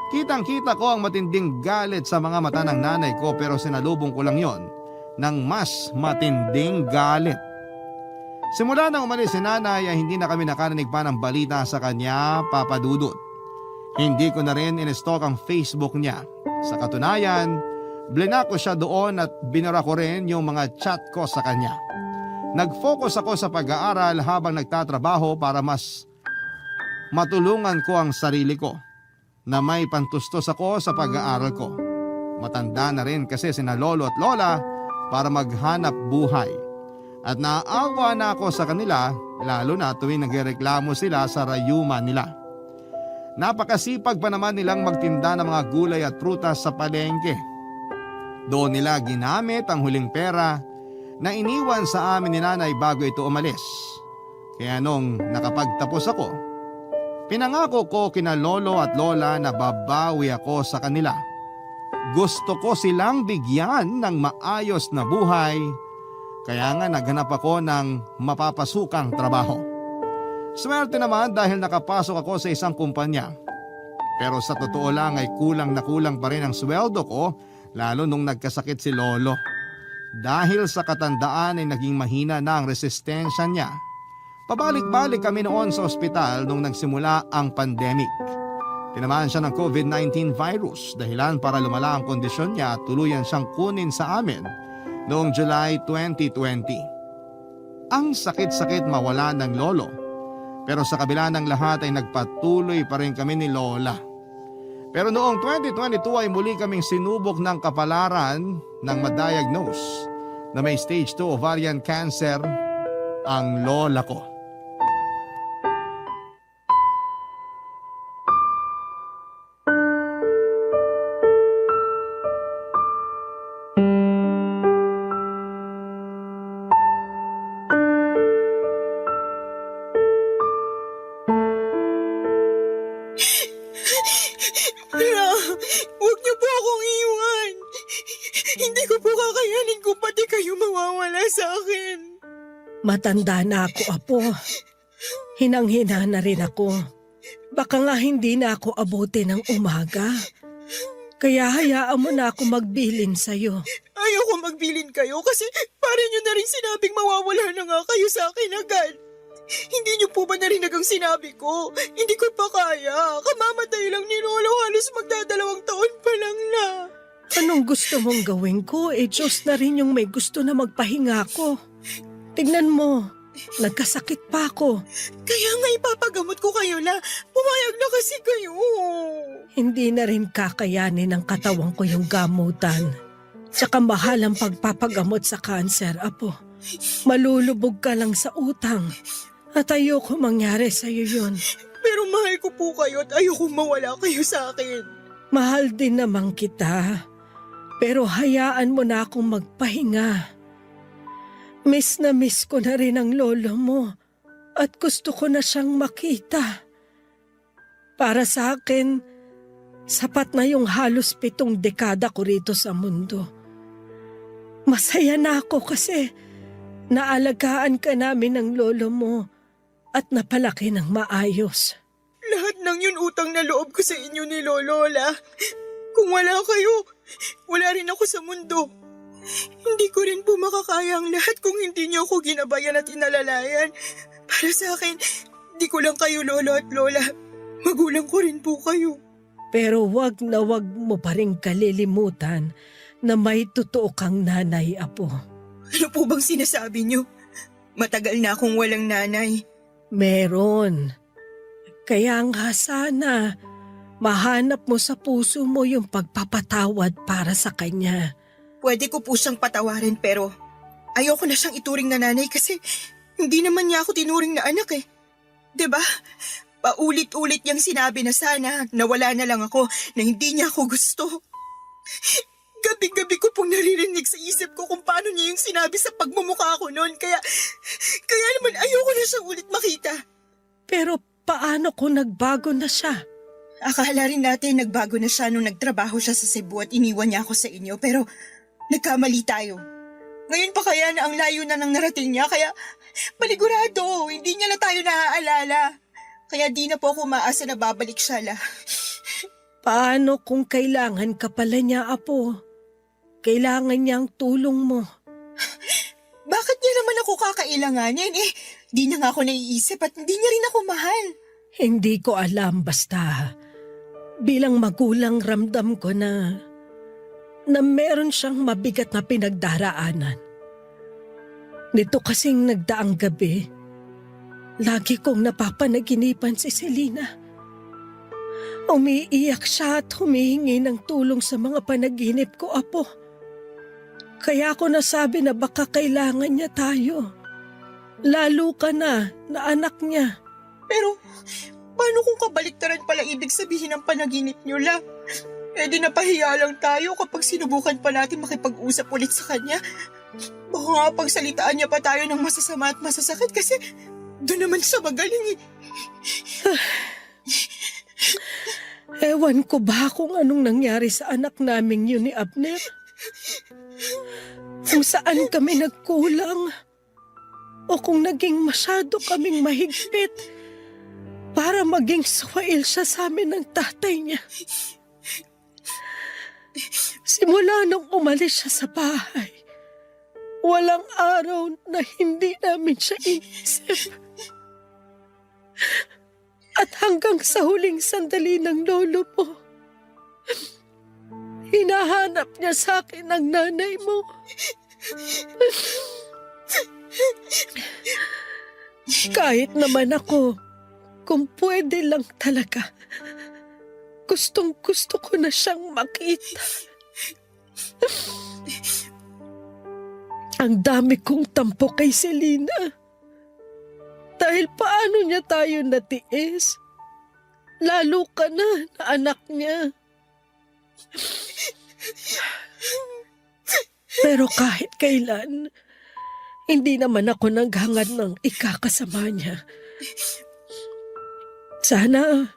Kitang-kita ko ang matinding galit sa mga mata ng nanay ko pero sinalubong ko lang yon ng mas matinding galit. Simula nang umalis si nanay ay hindi na kami nakarinig pa ng balita sa kanya, Papa Dudut. Hindi ko na rin in-stalk ang Facebook niya. Sa katunayan, blinak ko siya doon at binura ko rin yung mga chat ko sa kanya. Nag-focus ako sa pag-aaral habang nagtatrabaho para mas matulungan ko ang sarili ko na may pantustos ako sa pag-aaral ko. Matanda na rin kasi sina lolo at lola para maghanap buhay. At naaawa na ako sa kanila lalo na tuwing nagreklamo sila sa rayuma nila. Napakasipag pa naman nilang magtinda ng mga gulay at prutas sa palengke. Doon nila ginamit ang huling pera na iniwan sa amin ni nanay bago ito umalis. Kaya nung nakapagtapos ako, pinangako ko kina lolo at lola na babawi ako sa kanila. Gusto ko silang bigyan ng maayos na buhay, kaya nga naghanap ako ng mapapasukang trabaho. Swerte naman dahil nakapasok ako sa isang kumpanya. Pero sa totoo lang ay kulang na kulang pa rin ang sweldo ko lalo nung nagkasakit si lolo. Dahil sa katandaan ay naging mahina na ang resistensya niya. Pabalik-balik kami noon sa ospital nung nagsimula ang pandemic. Tinamaan siya ng COVID-19 virus dahilan para lumala ang kondisyon niya at tuluyan siyang kunin sa amin noong July 2020. Ang sakit-sakit mawala ng lolo, pero sa kabila ng lahat ay nagpatuloy pa rin kami ni lola. Pero noong 2022 ay muli kaming sinubok ng kapalaran ng ma-diagnose na may stage 2 ovarian cancer ang lola ko. Huwag niyo po akong iwan. Hindi ko po kakayanin kung pati kayo mawawala sa akin. Matanda na ako, Apo. Hinang-hina na rin ako. Baka nga hindi na ako abuti ng umaga. Kaya hayaan mo na ako magbilin sa'yo. Ayoko magbilin kayo kasi parang niyo na rin sinabing mawawala na nga kayo sa akin agad. Hindi niyo po ba narinig ang sinabi ko? Hindi ko pa kaya. Kamamatay lang ni Lolo, halos magdadalawang taon pa lang na. Anong gusto mong gawin ko? Diyos na rin yung may gusto na magpahinga ko. Tignan mo, nagkasakit pa ako. Kaya nga ipapagamot ko kayo na. Pumayag na kasi kayo. Hindi na rin kakayanin ng katawan ko yung gamutan. Tsaka mahal ang pagpapagamot sa kanser, Apo. Malulubog ka lang sa utang. At ayoko mangyari sa'yo yun. Pero mahal ko po kayo at ayoko mawala kayo sa akin. Mahal din naman kita. Pero hayaan mo na akong magpahinga. Miss na miss ko na rin ang lolo mo. At gusto ko na siyang makita. Para sa akin, sapat na yung halos 7 dekada ko rito sa mundo. Masaya na ako kasi naalagaan ka namin ng lolo mo at napalaki ng maayos. Lahat ng yun utang na loob ko sa inyo ni Lolola. Kung wala kayo, wala rin ako sa mundo. Hindi ko rin po makakaya ang lahat kung hindi niyo ako ginabayan at inalalayan. Para sa akin, di ko lang kayo lolo at lola. Magulang ko rin po kayo. Pero wag na wag mo pa rin kalilimutan na may totoo kang nanay, Apo. Ano po bang sinasabi niyo? Matagal na akong walang nanay. Meron. Kaya nga sana mahanap mo sa puso mo yung pagpapatawad para sa kanya. Pwede ko po siyang patawarin pero ayoko na siyang ituring na nanay kasi hindi naman niya ako tinuring na anak eh. 'Di ba? Paulit-ulit niyang sinabi na sana nawala na lang ako na hindi niya ako gusto. Gabi-gabi ko pong naririnig sa isip ko kung paano niya yung sinabi sa pagmumukha ko noon. Kaya naman ayoko na siyang ulit makita. Pero paano kung nagbago na siya? Akala rin natin nagbago na siya nung nagtrabaho siya sa Cebu at iniwan niya ako sa inyo. Pero nagkamali tayo. Ngayon pa kaya na ang layo na ng narating niya. Kaya panigurado, hindi niya na tayo naaalala. Kaya di na po ako maasa na babalik siya la. Paano kung kailangan ka pala niya, Apo? Kailangan niya ang tulong mo. ko kakailanganin? Di na nga ako naiisip at hindi niya rin ako mahal. Hindi ko alam, basta bilang magulang ramdam ko na meron siyang mabigat na pinagdaraanan. Nito kasing nagdaang gabi, lagi kong napapanaginipan si Selena. Umiiyak siya at humihingi ng tulong sa mga panaginip ko, Apo. Kaya ako nasabi na baka kailangan niya tayo. Lalo ka na anak niya. Pero paano kung kabaliktaran pala ibig sabihin ng panaginip niyo lang? Di napahiya lang tayo kapag sinubukan pa natin makipag-usap ulit sa kanya. Baka nga pagsalitaan niya pa tayo ng masasama at masasakit kasi doon naman sa magaling Ewan ko ba kung anong nangyari sa anak naming yun ni Abner? Kung saan kami nagkulang o kung naging masyado kaming mahigpit para maging swail siya sa amin ng tatay niya. Simula nung umalis siya sa bahay, walang araw na hindi namin siya inisip. At hanggang sa huling sandali ng lolo mo, hinahanap niya sa akin ang nanay mo. Kahit naman ako, kung pwede lang talaga, gustong-gusto ko na siyang makita. Ang dami kong tampo kay Selena. Dahil paano niya tayo natiis? Lalo ka na anak niya. Pero kahit kailan, hindi naman ako naghangad ng ikakasama niya. Sana,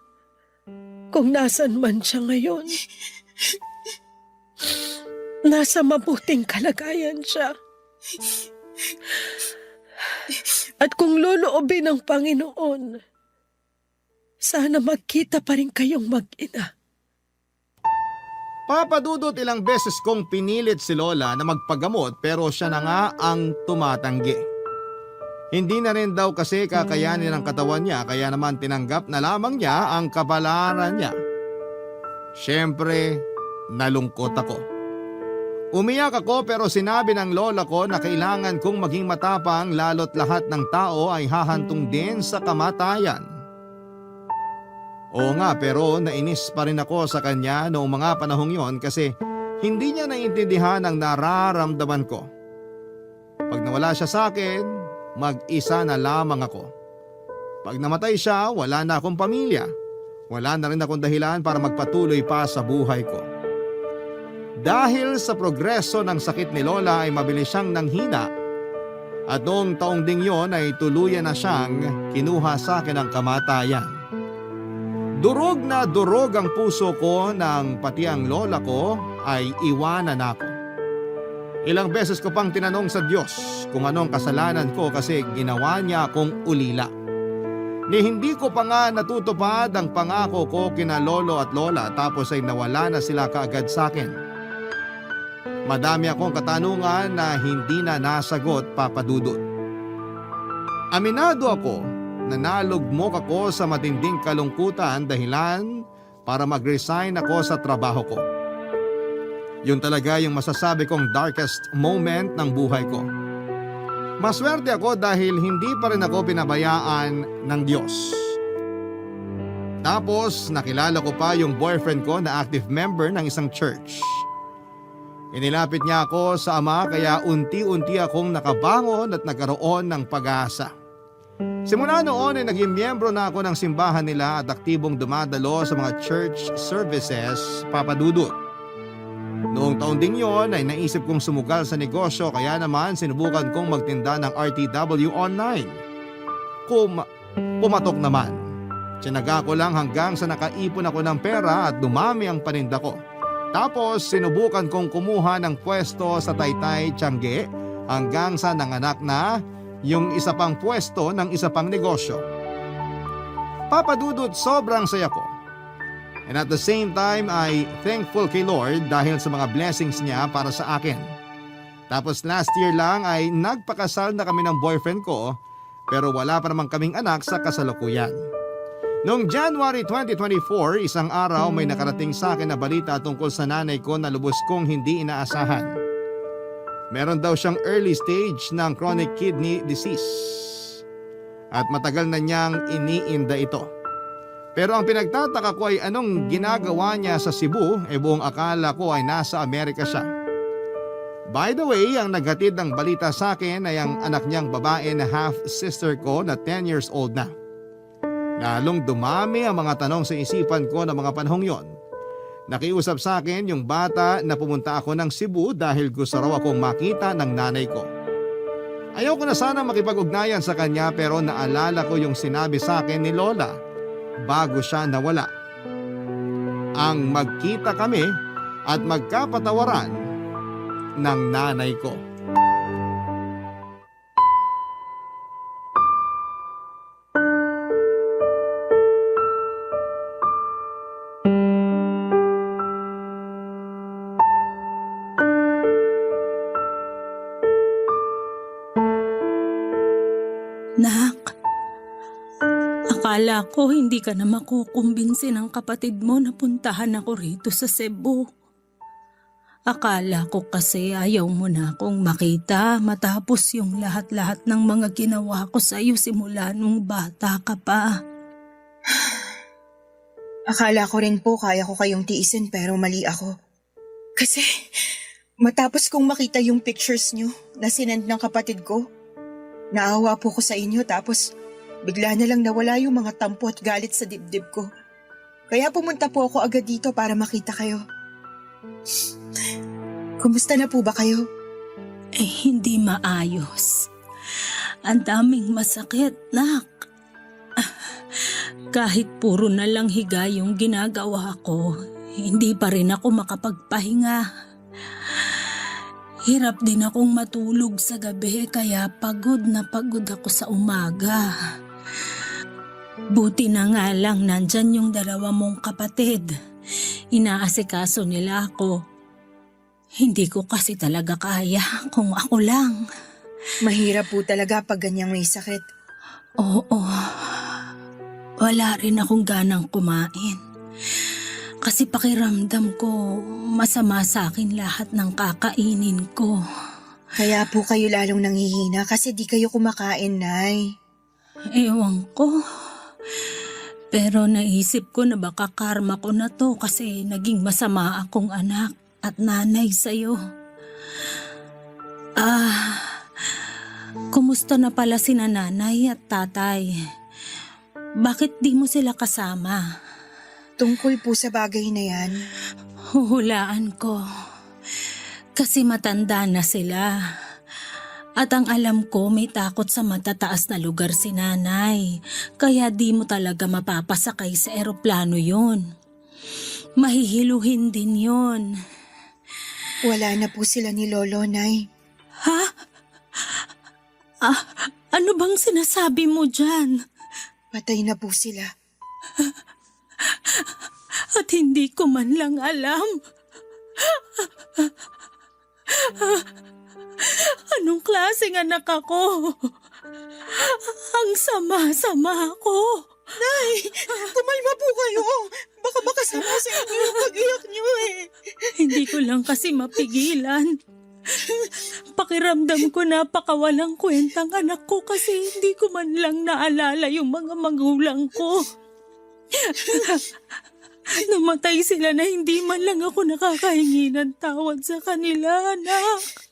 kung nasan man siya ngayon, nasa mabuting kalagayan siya. At kung loloobin ng Panginoon, sana magkita pa rin kayong mag-ina. Papa Dudut, ilang beses kong pinilit si Lola na magpagamot pero siya na nga ang tumatanggi. Hindi na rin daw kasi kakayanin ng katawan niya kaya naman tinanggap na lamang niya ang kabalaran niya. Siyempre, nalungkot ako. Umiyak ako pero sinabi ng lola ko na kailangan kong maging matapang lalo't lahat ng tao ay hahantong din sa kamatayan. Oo nga, pero nainis pa rin ako sa kanya noong mga panahong yon kasi hindi niya naiintindihan ang nararamdaman ko. Pag nawala siya sa akin, mag-isa na lamang ako. Pag namatay siya, wala na akong pamilya. Wala na rin akong dahilan para magpatuloy pa sa buhay ko. Dahil sa progreso ng sakit ni Lola ay mabilis siyang nanghina at noong taong ding yon ay tuluyan na siyang kinuha sa akin ang kamatayan. Durog na durog ang puso ko nang pati ang lola ko ay iwanan ako. Ilang beses ko pang tinanong sa Diyos kung anong kasalanan ko kasi ginawa niya akong ulila. Ni hindi ko pa nga natutupad ang pangako ko kina lolo at lola tapos ay nawala na sila kaagad sa akin. Madami akong katanungan na hindi na nasagot, Papa Dudut. Aminado ako na nalugmok ako sa matinding kalungkutan dahilan para mag-resign ako sa trabaho ko. Yun talaga yung masasabi kong darkest moment ng buhay ko. Maswerte ako dahil hindi pa rin ako pinabayaan ng Diyos. Tapos nakilala ko pa yung boyfriend ko na active member ng isang church. Inilapit niya ako sa Ama kaya unti-unti akong nakabangon at nagkaroon ng pag-asa. Simula noon ay naging miyembro na ako ng simbahan nila at aktibong dumadalo sa mga church services, Papa Dudut. Noong taon ding yon ay naisip kong sumugal sa negosyo kaya naman sinubukan kong magtinda ng RTW online. Pumatok naman. Tinaga ko lang hanggang sa nakaipon ako ng pera at dumami ang paninda ko. Tapos sinubukan kong kumuha ng pwesto sa Taytay, Tiangge hanggang sa nanganak na yung isa pang pwesto ng isa pang negosyo. Papa Dudut, sobrang saya ko. And at the same time ay thankful kay Lord dahil sa mga blessings niya para sa akin. Tapos last year lang ay nagpakasal na kami ng boyfriend ko pero wala pa naman kaming anak sa kasalukuyan. Noong January 2024, isang araw may nakarating sa akin na balita tungkol sa nanay ko na lubos kong hindi inaasahan. Meron daw siyang early stage ng chronic kidney disease at matagal na niyang iniinda ito. Pero ang pinagtataka ko ay anong ginagawa niya sa Cebu, buong akala ko ay nasa Amerika siya. By the way, ang naghatid ng balita sa akin ay ang anak niyang babae na half-sister ko na 10 years old na. Lalong dumami ang mga tanong sa isipan ko ng mga panahong yon. Nakiusap sa akin yung bata na pumunta ako ng Cebu dahil gusto raw akong makita ng nanay ko. Ayaw ko na sana makipag-ugnayan sa kanya pero naalala ko yung sinabi sa akin ni Lola bago siya nawala. Ang magkita kami at magkapatawaran ng nanay ko. Nak, akala ko hindi ka na makukumbinsi ng kapatid mo na puntahan ako rito sa Cebu. Akala ko kasi ayaw mo na akong makita matapos yung lahat-lahat ng mga ginawa ko sa iyo simula nung bata ka pa. Akala ko rin po kaya ko kayong tiisin pero mali ako. Kasi matapos kong makita yung pictures nyo na sinend ng kapatid ko, naawa po ko sa inyo tapos bigla na lang nawala yung mga tampo at galit sa dibdib ko. Kaya pumunta po ako agad dito para makita kayo. Kumusta na po ba kayo? Hindi maayos. Ang daming masakit, nak. Kahit puro na lang higa yung ginagawa ko, hindi pa rin ako makapagpahinga. Hirap din akong matulog sa gabi kaya pagod na pagod ako sa umaga. Buti na nga lang nandyan yung dalawa mong kapatid. Inaasikaso nila ako. Hindi ko kasi talaga kaya kung ako lang. Mahirap po talaga pag ganyang may sakit. Oo. Wala rin akong ganang kumain. Kasi pakiramdam ko masama sa akin lahat ng kakainin ko. Kaya po kayo lalong nanghihina kasi di kayo kumakain, Nay. Ewan ko. Pero naisip ko na baka karma ko na to kasi naging masama akong anak at nanay sa'yo. Kumusta na pala sina nanay at tatay? Bakit di mo sila kasama? Tungkol po sa bagay na yan, Huhulaan ko. Kasi matanda na sila. At ang alam ko may takot sa matataas na lugar si nanay. Kaya di mo talaga mapapasakay sa eroplano yun. Mahihiluhin din yun. wala na po sila ni Lolo, Nay. Ha? Ano bang sinasabi mo dyan? Patay na po sila. At hindi ko man lang alam. Anong klaseng anak ako? Ang sama-sama ko. Nay, kumalma po kayo. Baka makasama sa inyo yung pag-iyak niyo eh. Hindi ko lang kasi mapigilan. Pakiramdam ko napakawalang kwentang anak ko kasi hindi ko man lang naalala yung mga magulang ko. Namatay sila na hindi man lang ako nakakahingi ng tawad sa kanila, anak.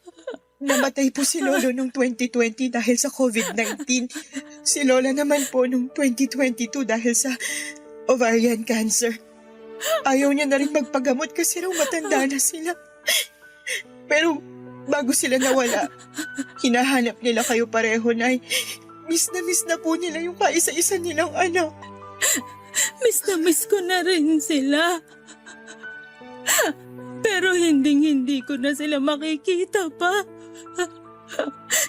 Namatay po si Lolo noong 2020 dahil sa COVID-19. Si Lola naman po noong 2022 dahil sa ovarian cancer. Ayaw niya na rin magpagamot kasi raw matanda na sila. Pero bago sila nawala, hinahanap nila kayo pareho, Nay. Miss na po nila yung kaisa-isa nilang anak. Miss na miss ko na rin sila. Pero hindi ko na sila makikita pa.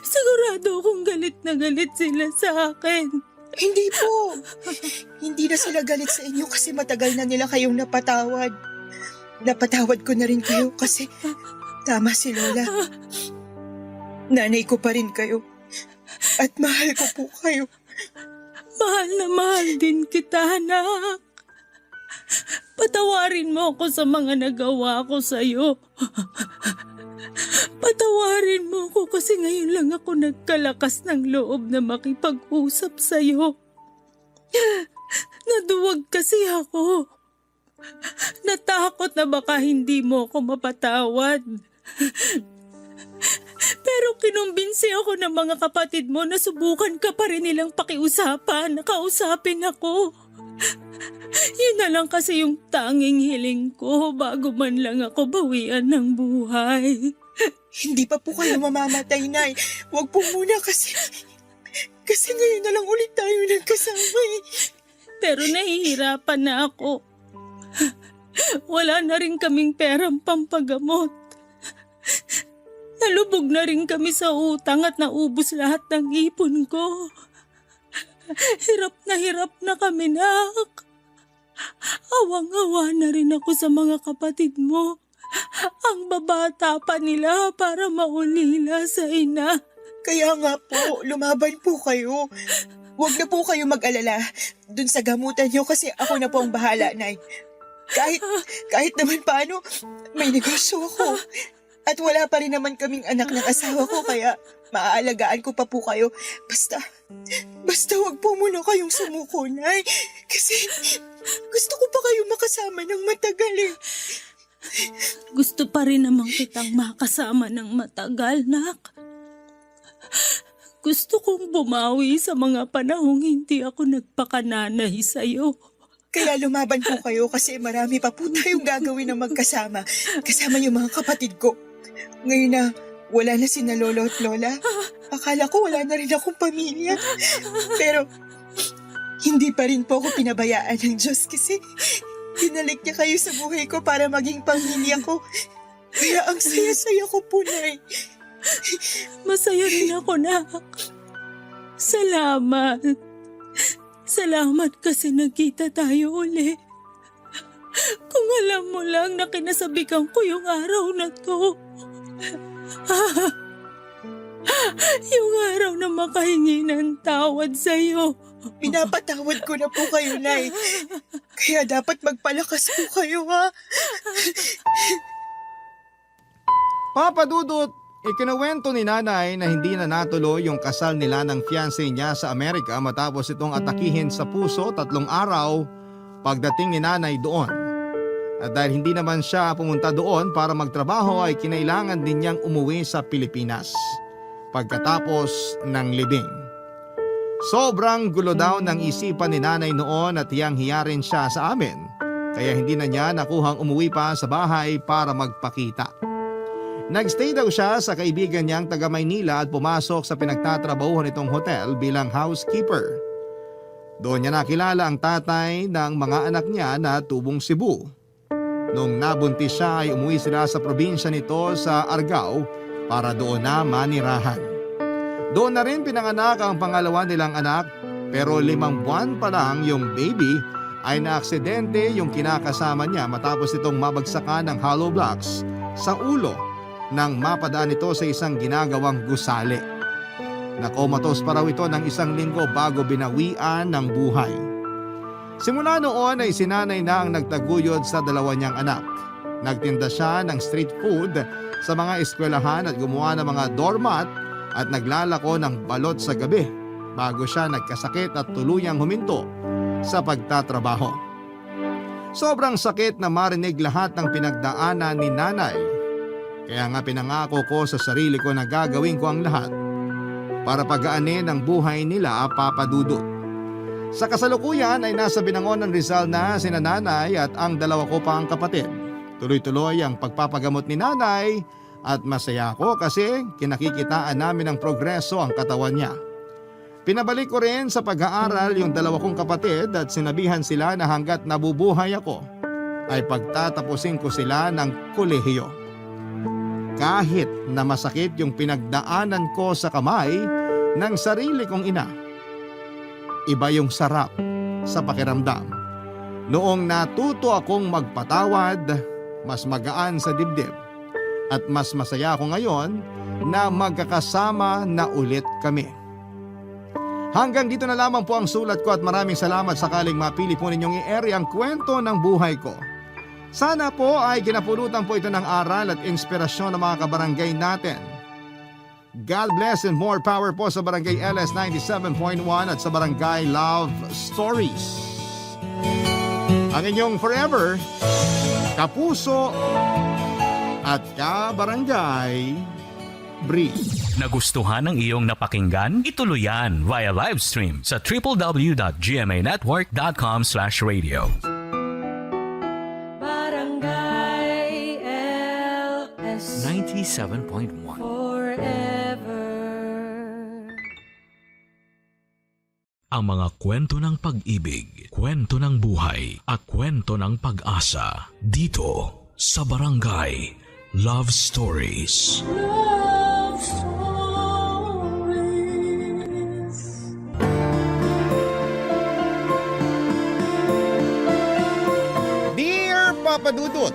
Sigurado akong galit na galit sila sa akin. Hindi po. Hindi na sila galit sa inyo kasi matagal na nila kayong napatawad. Napatawad ko na rin kayo kasi tama si Lola. nanay ko pa rin kayo. At mahal ko po kayo. Mahal na mahal din kita, anak. Patawarin mo ako sa mga nagawa ko sa'yo. Patawarin mo ako kasi ngayon lang ako nagkalakas ng loob na makipag-usap sa'yo. Naduwag kasi ako. Natakot na baka hindi mo ako mapatawad. Pero kinumbinsi ako ng mga kapatid mo na subukan ka pa rin nilang pakiusapan na kausapin ako. Yun na lang kasi yung tanging hiling ko bago man lang ako bawian ng buhay. Hindi pa po kayo mamamatay, Nay. Huwag po muna kasi... Kasi ngayon na lang ulit tayo nagkasama eh. Pero nahihirapan na ako. Wala na rin kaming perang pampagamot. Nalubog na rin kami sa utang at naubos lahat ng ipon ko. Hirap na kami, nak. Awang-awa na rin ako sa mga kapatid mo. Ang babata pa nila para maulila sa ina. Kaya nga po, lumaban po kayo. Huwag na po kayo mag-alala dun sa gamutan niyo kasi ako na po ang bahala, Nay. Kahit naman paano, may negosyo ako. At wala pa rin naman kaming anak ng asawa ko kaya maaalagaan ko pa po kayo. Basta wag po muna kayong sumuko, Nay. Kasi gusto ko pa kayo makasama ng matagal eh. Gusto pa rin naman kitang makasama ng matagal, nak. Gusto kong bumawi sa mga panahong hindi ako nagpakananay sa'yo. Kaya lumaban po kayo kasi marami pa po tayong gagawin na magkasama. Kasama yung mga kapatid ko. Ngayon na wala na sina lolo at lola, akala ko wala na rin akong pamilya. Pero hindi pa rin po ako pinabayaan ng Diyos kasi pinalik niya kayo sa buhay ko para maging pamilya ko. Kaya ang saya-saya ko po, Nay. Masaya rin ako, nak. Salamat. Salamat kasi nagkita tayo uli. Kung alam mo lang na kinasabikan ko yung araw na to. Yung araw na makahingi ng tawad sa'yo. Pinapatawad ko na po kayo, Nay. Kaya dapat magpalakas po kayo, ha? Papa Dudut, ikinuwento ni nanay na hindi na natuloy yung kasal nila ng fiancé niya sa Amerika matapos itong atakihin sa puso 3 araw pagdating ni nanay doon. At dahil hindi naman siya pumunta doon para magtrabaho ay kinailangan din niyang umuwi sa Pilipinas pagkatapos ng libing. Sobrang gulo daw ng isipan ni nanay noon at hiyang-hiya rin siya sa amin kaya hindi na niya nakuhang umuwi pa sa bahay para magpakita. Nagstay daw siya sa kaibigan niyang taga Maynila at pumasok sa pinagtatrabahuhan nitong hotel bilang housekeeper. Doon niya nakilala ang tatay ng mga anak niya na tubong Cebu. Nung nabuntis siya ay umuwi sila sa probinsya nito sa Argao para doon na manirahan. Doon na rin pinanganak ang pangalawa nilang anak pero 5 buwan pa lang yung baby ay naaksidente yung kinakasama niya matapos itong mabagsakan ng hollow blocks sa ulo nang mapadaan ito sa isang ginagawang gusali. Nakomatos pa raw ito ng 1 linggo bago binawian ng buhay. Simula noon ay sinanay na ang nagtaguyod sa 2 niyang anak. Nagtinda siya ng street food sa mga eskwelahan at gumawa ng mga doormat at naglalako ng balot sa gabi bago siya nagkasakit at tuluyang huminto sa pagtatrabaho. Sobrang sakit na marinig lahat ng pinagdaanan ni nanay. Kaya nga pinangako ko sa sarili ko na gagawin ko ang lahat para pagaanin ang buhay nila, Papa Dudut. Sa kasalukuyan ay nasa Binangonan, Rizal na sina nanay at ang 2 ko pang kapatid. Tuloy-tuloy ang pagpapagamot ni nanay at masaya ako kasi kinakikitaan namin ng progreso ang katawan niya. Pinabalik ko rin sa pag-aaral yung 2 kong kapatid at sinabihan sila na hanggat nabubuhay ako ay pagtatapusin ko sila ng kolehiyo. Kahit na masakit yung pinagdaanan ko sa kamay ng sarili kong ina. Iba yung sarap sa pakiramdam. Noong natuto akong magpatawad, mas magaan sa dibdib. At mas masaya ako ngayon na magkakasama na ulit kami. Hanggang dito na lamang po ang sulat ko at maraming salamat sakaling mapili po ninyong i-ere ang kwento ng buhay ko. Sana po ay kinapulutan po ito ng aral at inspirasyon ng mga kabarangay natin. God bless and more power po sa Barangay LS 97.1 at sa Barangay Love Stories. Ang inyong forever, kapuso at kabarangay, Bree. Nagustuhan ng iyong napakinggan? Ituloy yan via live stream sa www.gmanetwork.com/radio. Barangay LS 97.1 forever. Ang mga kwento ng pag-ibig, kwento ng buhay at kwento ng pag-asa dito sa Barangay Love Stories. Love stories. Dear Papa Dudut,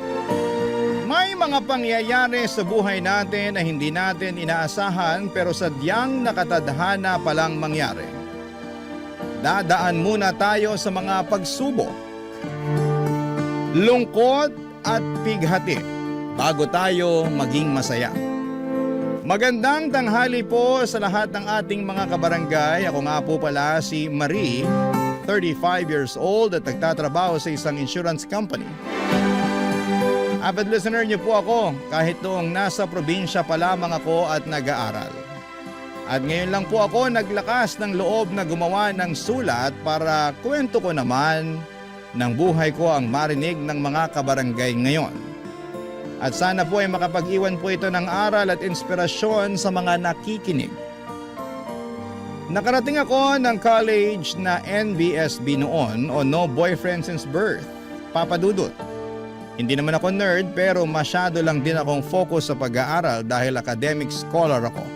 may mga pangyayari sa buhay natin na hindi natin inaasahan pero sadyang nakatadhana palang mangyari. Dadaan muna tayo sa mga pagsubok, lungkot at pighati bago tayo maging masaya. Magandang tanghali po sa lahat ng ating mga kabarangay. Ako nga po pala si Marie, 35 years old at nagtatrabaho sa isang insurance company. Avid listener niyo po ako kahit noong nasa probinsya pa lamang ako at nag-aaral. At ngayon lang po ako naglakas ng loob na gumawa ng sulat para kwento ko naman ng buhay ko ang marinig ng mga kabarangay ngayon. At sana po ay makapag-iwan po ito ng aral at inspirasyon sa mga nakikinig. Nakarating ako ng college na NBSB noon o No Boyfriend Since Birth, Papa Dudut. Hindi naman ako nerd pero masyado lang din akong focus sa pag-aaral dahil academic scholar ako.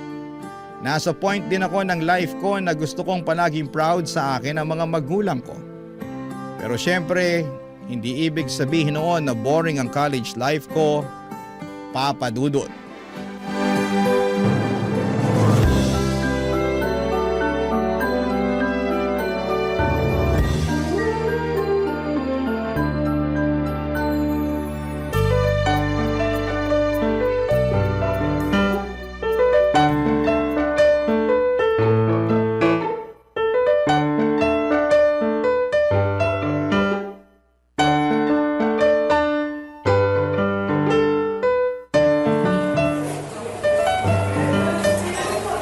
Nasa point din ako ng life ko na gusto kong palaging proud sa akin ang mga magulang ko. Pero syempre, hindi ibig sabihin noon na boring ang college life ko, Papa Dudut.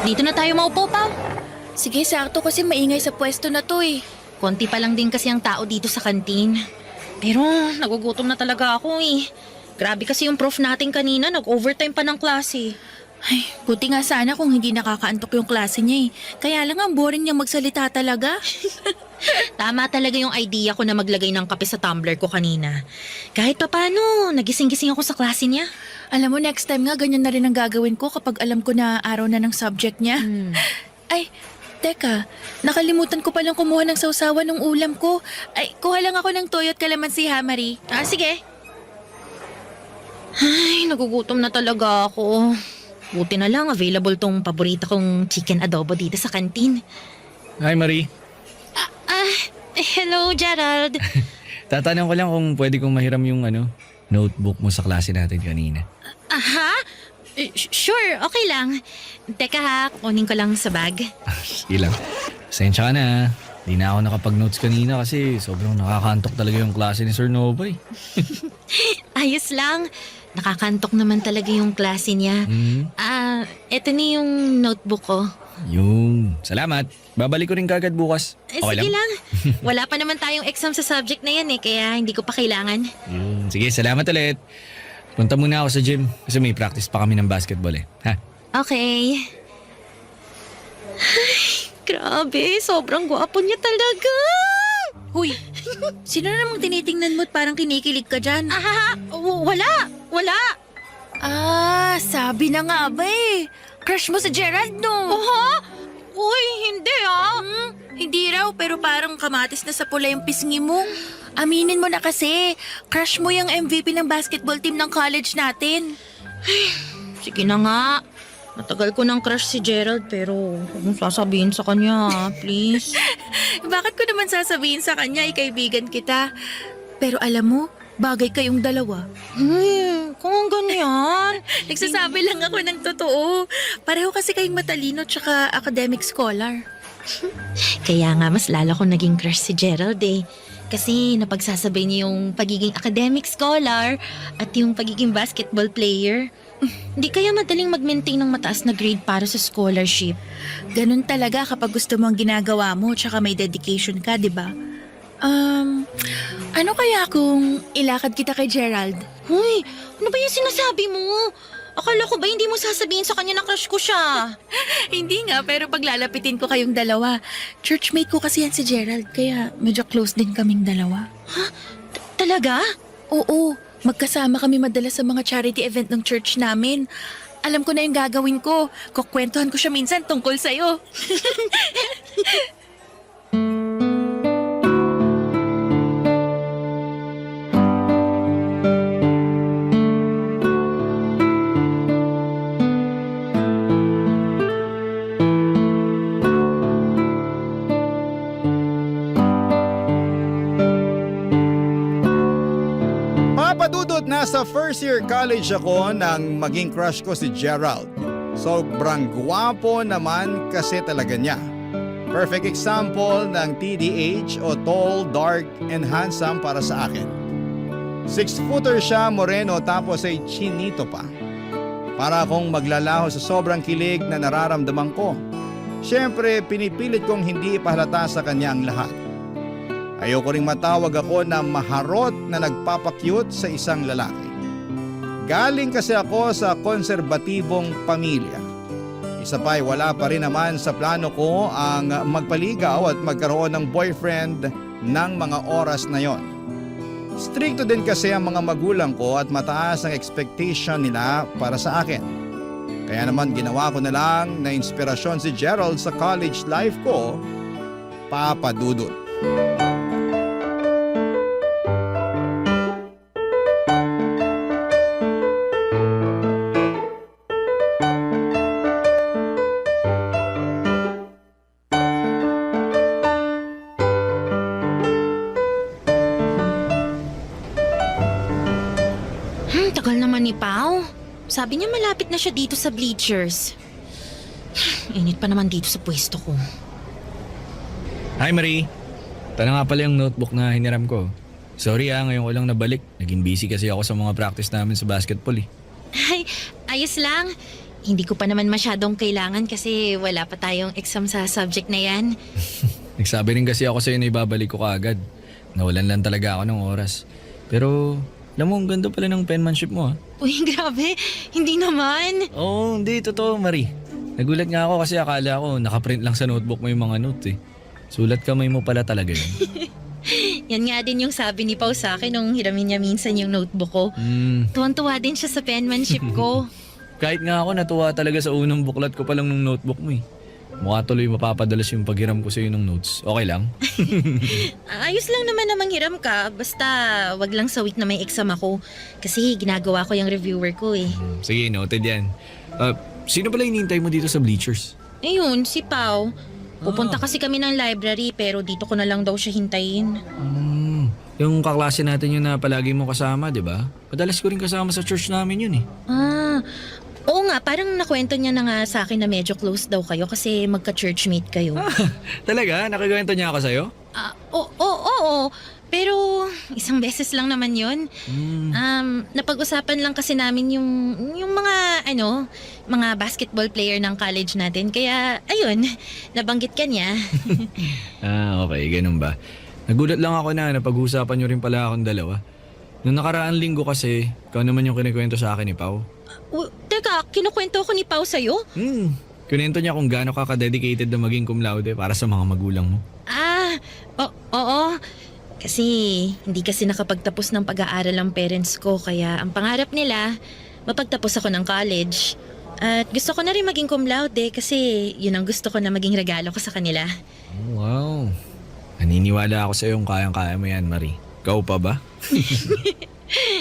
Dito na tayo maupo, Pao. Sige, sakto kasi maingay sa pwesto na to eh. Konti pa lang din kasi ang tao dito sa kantin. Pero nagugutom na talaga ako eh. Grabe kasi yung prof natin kanina, nag-overtime pa ng klase. Ay, buti nga sana kung hindi nakakaantok yung klase niya eh. Kaya lang ang boring niya magsalita talaga. Tama talaga yung idea ko na maglagay ng kape sa tumbler ko kanina. Kahit pa paano, nagising-gising ako sa klase niya. Alam mo, next time nga ganyan na rin ang gagawin ko kapag alam ko na araw na ng subject niya. Ay, teka, nakalimutan ko palang kumuha ng sausawan ng ulam ko. Ay, kuha lang ako ng toyo at kalamansi ha, Marie. Ah, sige. Ay, nagugutom na talaga ako. Buti na lang available tong paborito kong chicken adobo dito sa kantin. Hi, Marie. Hello, Gerald. Tatanong ko lang kung pwede kong mahiram yung notebook mo sa klase natin kanina. Aha? Sure, okay lang. Teka ha, kunin ko lang sa bag. Sige lang. Pasensya ka na. Di na ako nakapag-notes kanina kasi sobrang nakakantok talaga yung klase ni Sir Nova eh. Ayos lang. Nakakantok naman talaga yung klase niya. Eto na yung notebook ko. Yung, salamat. Babalik ko rin kagad bukas. Okay Sige lang. Wala pa naman tayong exam sa subject na yan eh, kaya hindi ko pa kailangan. Sige, salamat ulit. Punta muna ako sa gym kasi may practice pa kami ng basketball eh. Ha? Okay. Ay, grabe. Sobrang gwapo niya talaga. Huy, sino namang tinitingnan mo at parang kinikilig ka dyan? Wala. Sabi na nga ba eh. Crush mo sa Gerald, no? Uy, hindi Hindi raw, pero parang kamatis na sa pula yung pisngi mo. Aminin mo na kasi, crush mo yung MVP ng basketball team ng college natin. Sige na nga. Matagal ko ng crush si Gerald pero huwag mong sasabihin sa kanya, please. Bakit ko naman sasabihin sa kanya, kaibigan kita? Pero alam mo, bagay kayong dalawa. Kung ganyan. Nagsasabi lang ako ng totoo. Pareho kasi kayong matalino tsaka academic scholar. Kaya nga mas lalo ko naging crush si Gerald eh. Kasi napagsasabay niya yung pagiging academic scholar at yung pagiging basketball player. Hindi kaya madaling mag-maintain ng mataas na grade para sa scholarship. Ganun talaga kapag gusto mo ang ginagawa mo tsaka may dedication ka, di ba? Ano kaya kung ilakad kita kay Gerald? Hoy, ano ba yung sinasabi mo? Akala ko ba hindi mo sasabihin sa kanya na crush ko siya? Hindi nga, pero paglalapitin ko kayong dalawa. Churchmate ko kasi yan si Gerald, kaya medyo close din kaming dalawa. Talaga? Oo, magkasama kami madalas sa mga charity event ng church namin. Alam ko na yung gagawin ko. Kukwentuhan ko siya minsan tungkol sa'yo. Papadudot, nasa first year college ako nang maging crush ko si Gerald. Sobrang gwapo naman kasi talaga niya. Perfect example ng TDH o tall, dark, and handsome para sa akin. 6-footer siya, moreno, tapos ay chinito pa. Para akong maglalaho sa sobrang kilig na nararamdaman ko. Siyempre, pinipilit kong hindi ipahalata sa kanya ang lahat. Ayoko ring matawag ako na maharot na nagpapakyut sa isang lalaki. Galing kasi ako sa konserbatibong pamilya. Isa pa ay wala pa rin naman sa plano ko ang magpaligaw at magkaroon ng boyfriend ng mga oras na yon. Stricto din kasi ang mga magulang ko at mataas ang expectation nila para sa akin. Kaya naman ginawa ko na lang na inspirasyon si Gerald sa college life ko, Papa Dudut. Tagal naman ni Pao. Sabi niya malapit na siya dito sa bleachers. Init pa naman dito sa pwesto ko. Hi Marie! Ito na nga pala yung notebook na hiniram ko. Sorry ngayon ko lang nabalik. Naging busy kasi ako sa mga practice namin sa basketball eh. Ay, ayos lang. Hindi ko pa naman masyadong kailangan kasi wala pa tayong exam sa subject na yan. Nagsabi rin kasi ako sa'yo na ibabalik ko kaagad. Nawalan lang talaga ako ng oras. Pero alam mo, ang ganda pala ng penmanship mo ha. Uy, grabe. Hindi naman. Oo, hindi. Totoo, Marie. Nagulat nga ako kasi akala ko nakaprint lang sa notebook mo yung mga notes eh. Sulat kamay mo pala talaga yun. Yan nga din yung sabi ni Pao sa akin nung hiramin niya minsan yung notebook ko. Tuwan-tuwa din siya sa penmanship ko. Kahit nga ako natuwa talaga sa unang buklat ko pa lang nung notebook mo eh. Mukha tuloy mapapadalas yung paghiram ko sa'yo ng notes. Okay lang? Ayos lang naman na manghiram ka. Basta wag lang sa week na may exam ako. Kasi ginagawa ko yung reviewer ko eh. Sige, noted yan. Sino pala hinihintay mo dito sa bleachers? Ayun, si Pao. Pupunta kasi kami ng library pero dito ko na lang daw siya hintayin. Yung kaklase natin yun na palagi mo kasama, di ba? Madalas ko rin kasama sa church namin yun eh. Oo nga, parang nakwento niya na nga sa akin na medyo close daw kayo kasi magka-churchmate kayo. Talaga? Nakagawento niya ako sa'yo? Oo. Pero isang beses lang naman yun. Napag-usapan lang kasi namin yung mga basketball player ng college natin. Kaya, ayun, nabanggit ka niya. Okay, ganun ba? Nagulat lang ako na napag-usapan niyo rin pala akong dalawa. Noong nakaraang linggo kasi, ikaw naman yung kinikwento sa akin ni Pao. Teka, kinukwento ko ni Pao sa'yo? Kunento niya kung gaano ka ka-dedicated na maging cum laude para sa mga magulang mo. Oo. Kasi hindi kasi nakapagtapos ng pag-aaral ang parents ko kaya ang pangarap nila, mapagtapos ako ng college. At gusto ko na rin maging cum laude kasi yun ang gusto ko na maging regalo ko sa kanila. Oh, wow. Naniniwala ako sa iyong kayang-kaya mo yan, Marie. Ikaw pa ba?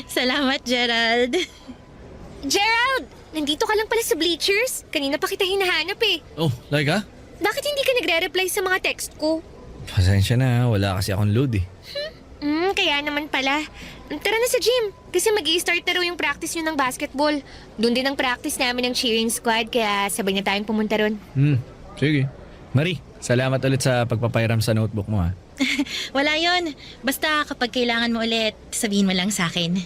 Salamat, Gerald. Gerald! Nandito ka lang pala sa bleachers. Kanina pa kita hinahanap eh. Oh, Laika? Bakit hindi ka nagre-reply sa mga text ko? Pasensya na, wala kasi akong load eh. Kaya naman pala. Tara na sa gym. Kasi mag-i-start na raw yung practice nyo ng basketball. Doon din ang practice namin ng cheering squad, kaya sabay na tayong pumunta ron. Sige. Marie, salamat ulit sa pagpapairam sa notebook mo ha. Wala yon. Basta kapag kailangan mo ulit, sabihin mo lang sa akin.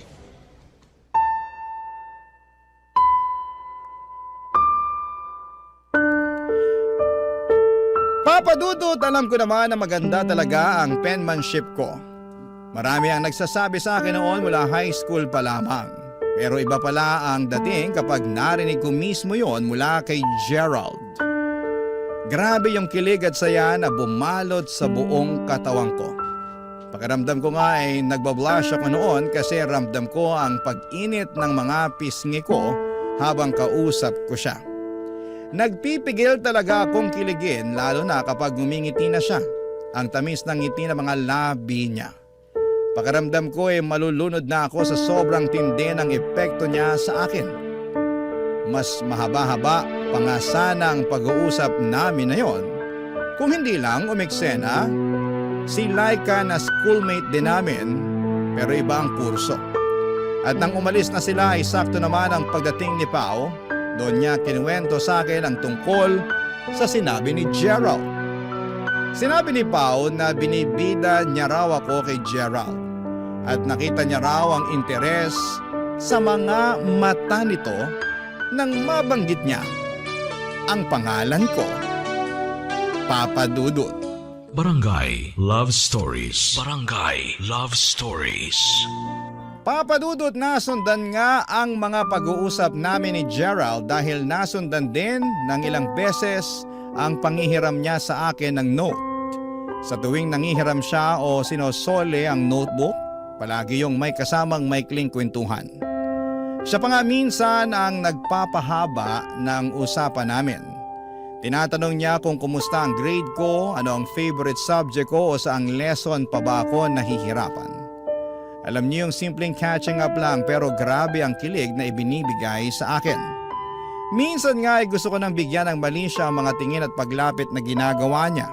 Papa Dudut, alam ko naman na maganda talaga ang penmanship ko. Marami ang nagsasabi sa akin noon mula high school pa lamang. Pero iba pala ang dating kapag narinig ko mismo yon mula kay Gerald. Grabe yung kilig at saya na bumalot sa buong katawan ko. Pakiramdam ko nga ay nagbablush ako noon kasi ramdam ko ang pag-init ng mga pisngi ko habang kausap ko siya. Nagpipigil talaga akong kiligin lalo na kapag ngumingiti na siya. Ang tamis ng ngiti ng mga labi niya. Pakiramdam ko ay malulunod na ako sa sobrang tindi ng epekto niya sa akin. Mas mahaba-haba pa nga sana ang pag-uusap namin na yon. Kung hindi lang umeksena, si Laika na schoolmate din namin pero iba ang kurso. At nang umalis na sila ay sakto naman ang pagdating ni Pao. Doon niya kinuwento sa akin ang tungkol sa sinabi ni Gerald. Sinabi ni Pao na binibida niya raw ako kay Gerald at nakita niya raw ang interes sa mga mata nito nang mabanggit niya ang pangalan ko, Papa Dudut. Barangay Love Stories. Barangay Love Stories. Papa Dudut, nasundan nga ang mga pag-uusap namin ni Gerald dahil nasundan din ng ilang beses ang panghihiram niya sa akin ng note. Sa tuwing nangihiram siya o sinosole ang notebook, palagi yung may kasamang maikling kwentuhan. Siya pa nga minsan ang nagpapahaba ng usapan namin. Tinatanong niya kung kumusta ang grade ko, ano ang favorite subject ko o saang lesson pa ba ako nahihirapan. Alam niyo yung simpleng catching up lang pero grabe ang kilig na ibinibigay sa akin. Minsan nga ay gusto ko nang bigyan ng mali siya ang mga tingin at paglapit na ginagawa niya.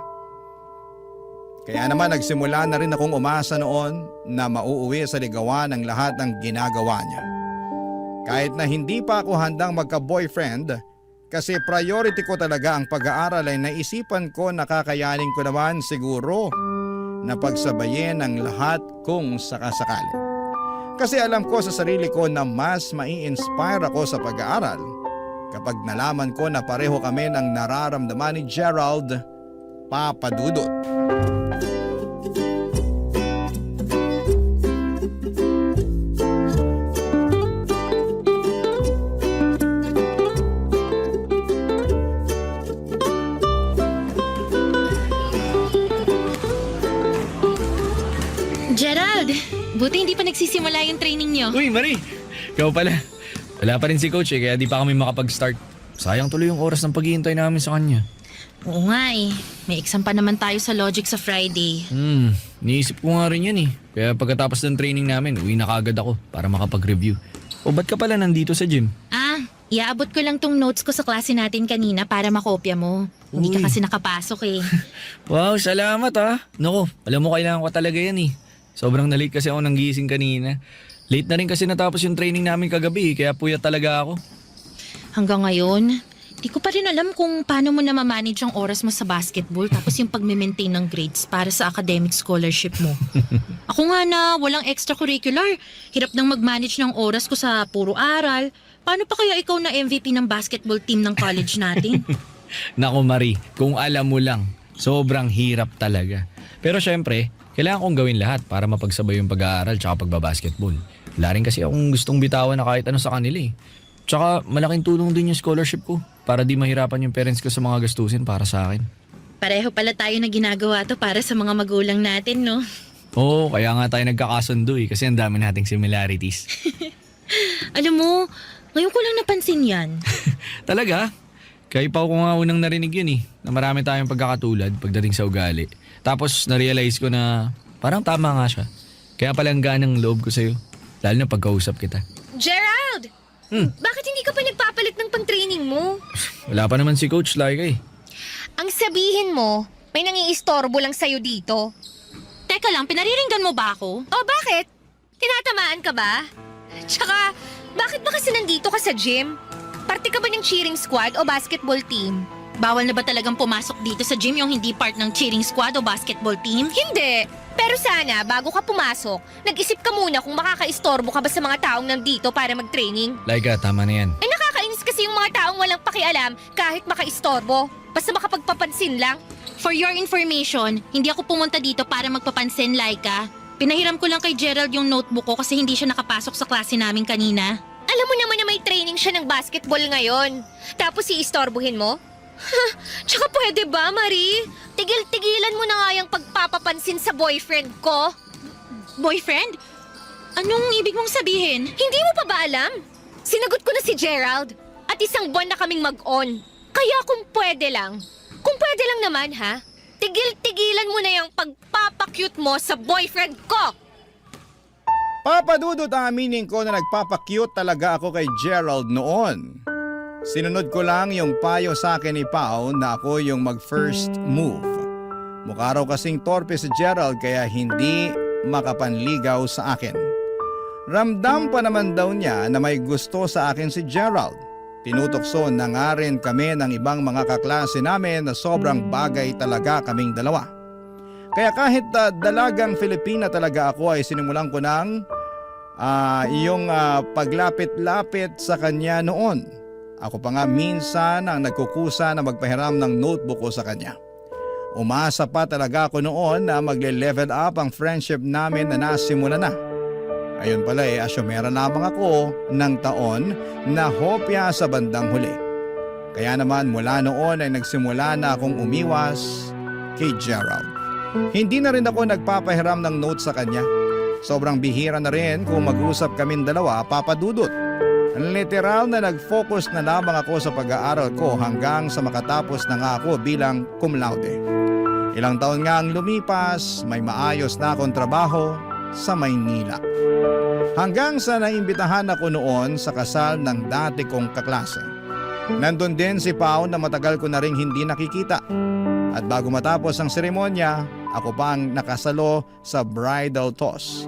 Kaya naman nagsimula na rin akong umasa noon na mauuwi sa ligawan ng lahat ng ginagawa niya. Kahit na hindi pa ako handang magka-boyfriend kasi priority ko talaga ang pag-aaral ay naisipan ko na kakayanin ko naman siguro na pagsabayin ang lahat kung sakasakali. Kasi alam ko sa sarili ko na mas mai-inspire ako sa pag-aaral kapag nalaman ko na pareho kami ng nararamdaman ni Gerald, Papa Dudut. Gerald, buti hindi pa nagsisimula yung training nyo. Uy, Marie! Ikaw pala. Wala pa rin si coach kaya di pa kami makapag-start. Sayang tuloy yung oras ng paghihintay namin sa kanya. Oo nga eh. May exam pa naman tayo sa logic sa Friday. Niisip ko nga rin yan eh. Kaya pagkatapos ng training namin, uwi na kagad ako para makapag-review. O ba't ka pala nandito sa gym? Iaabot ko lang tong notes ko sa klase natin kanina para makopya mo. Hindi ka kasi nakapasok eh. Wow, salamat ah. Naku, alam mo kailangan ko talaga yan eh. Sobrang na-late kasi ako nang gising kanina. Late na rin kasi natapos yung training namin kagabi kaya puyat talaga ako. Hanggang ngayon, di ko pa rin alam kung paano mo na mamanage ang oras mo sa basketball tapos yung pag-maintain ng grades para sa academic scholarship mo. Ako nga na walang extracurricular. Hirap nang mag-manage ng oras ko sa puro aral. Paano pa kaya ikaw na MVP ng basketball team ng college natin? Naku Marie, kung alam mo lang, sobrang hirap talaga. Pero syempre, kailangan kong gawin lahat para mapagsabay yung pag-aaral tsaka pagbabasketball. Wala rin kasi akong gustong bitawan na kahit ano sa kanila eh. Tsaka malaking tulong din yung scholarship ko para di mahirapan yung parents ko sa mga gastusin para sa akin. Pareho pala tayo na ginagawa to para sa mga magulang natin, no? Oo, kaya nga tayo nagkakasundo eh kasi ang dami nating similarities. Alam mo, ngayon ko lang napansin yan. Talaga? Kaya pa ko nga unang narinig yun eh, na marami tayong pagkakatulad pagdating sa ugali. Tapos na-realize ko na parang tama nga siya. Kaya palang ganang loob ko sa'yo, lalo na pagkausap kita. Gerald! Bakit hindi ka pa nagpapalit ng pang-training mo? Wala pa naman si Coach Laika eh. Ang sabihin mo, may nangiistorbo lang sa'yo dito. Teka lang, pinariringgan mo ba ako? O bakit? Tinatamaan ka ba? Tsaka, bakit ba kasi nandito ka sa gym? Parte ka ba ng cheering squad o basketball team? Bawal na ba talagang pumasok dito sa gym yung hindi part ng cheering squad o basketball team? Hindi. Pero sana, bago ka pumasok, nag-isip ka muna kung makakaistorbo ka ba sa mga taong nandito para mag-training. Laika, tama na yan. Eh nakakainis kasi yung mga taong walang pakialam kahit makaistorbo. Basta makapagpapansin lang. For your information, hindi ako pumunta dito para magpapansin, Laika. Pinahiram ko lang kay Gerald yung notebook ko kasi hindi siya nakapasok sa klase namin kanina. Alam mo naman na may training siya ng basketball ngayon. Tapos iistorbohin mo? Tsaka pwede ba, Marie? Tigil-tigilan mo na nga yung pagpapapansin sa boyfriend ko. Boyfriend? Anong ibig mong sabihin? Hindi mo pa ba alam? Sinagot ko na si Gerald at 1 buwan na kaming mag-on. Kaya kung pwede lang naman ha, tigil-tigilan mo na yung pagpapacute mo sa boyfriend ko. Papadudot ang aminin ko na nagpapakyut talaga ako kay Gerald noon. Sinunod ko lang yung payo sa akin ni Pao na ako yung mag-first move. Mukha raw kasing torpe si Gerald kaya hindi makapanligaw sa akin. Ramdam pa naman daw niya na may gusto sa akin si Gerald. Tinutokso na nga rin kami ng ibang mga kaklase namin na sobrang bagay talaga kaming dalawa. Kaya kahit dalagang Filipina talaga ako ay sinimulan ko ng yung paglapit-lapit sa kanya noon. Ako pa nga minsan ang nagkukusa na magpahiram ng notebook ko sa kanya. Umasa pa talaga ako noon na magle-level up ang friendship namin na nasimula na. Ayun pala asyomera lamang ako ng taon na hopya sa bandang huli. Kaya naman mula noon ay nagsimula na akong umiwas kay Gerald. Hindi na rin ako nagpapahiram ng note sa kanya. Sobrang bihira na rin kung mag-usap kaming dalawa, papadudot. Literal na nag-focus na lamang ako sa pag-aaral ko hanggang sa makatapos na nga ako bilang cum laude. Ilang taon nga ang lumipas, may maayos na akong trabaho sa Maynila. Hanggang sa naimbitahan ako noon sa kasal ng dati kong kaklase. Nandun din si Pao na matagal ko na ring hindi nakikita. At bago matapos ang seremonya, ako pa ang nakasalo sa bridal toss.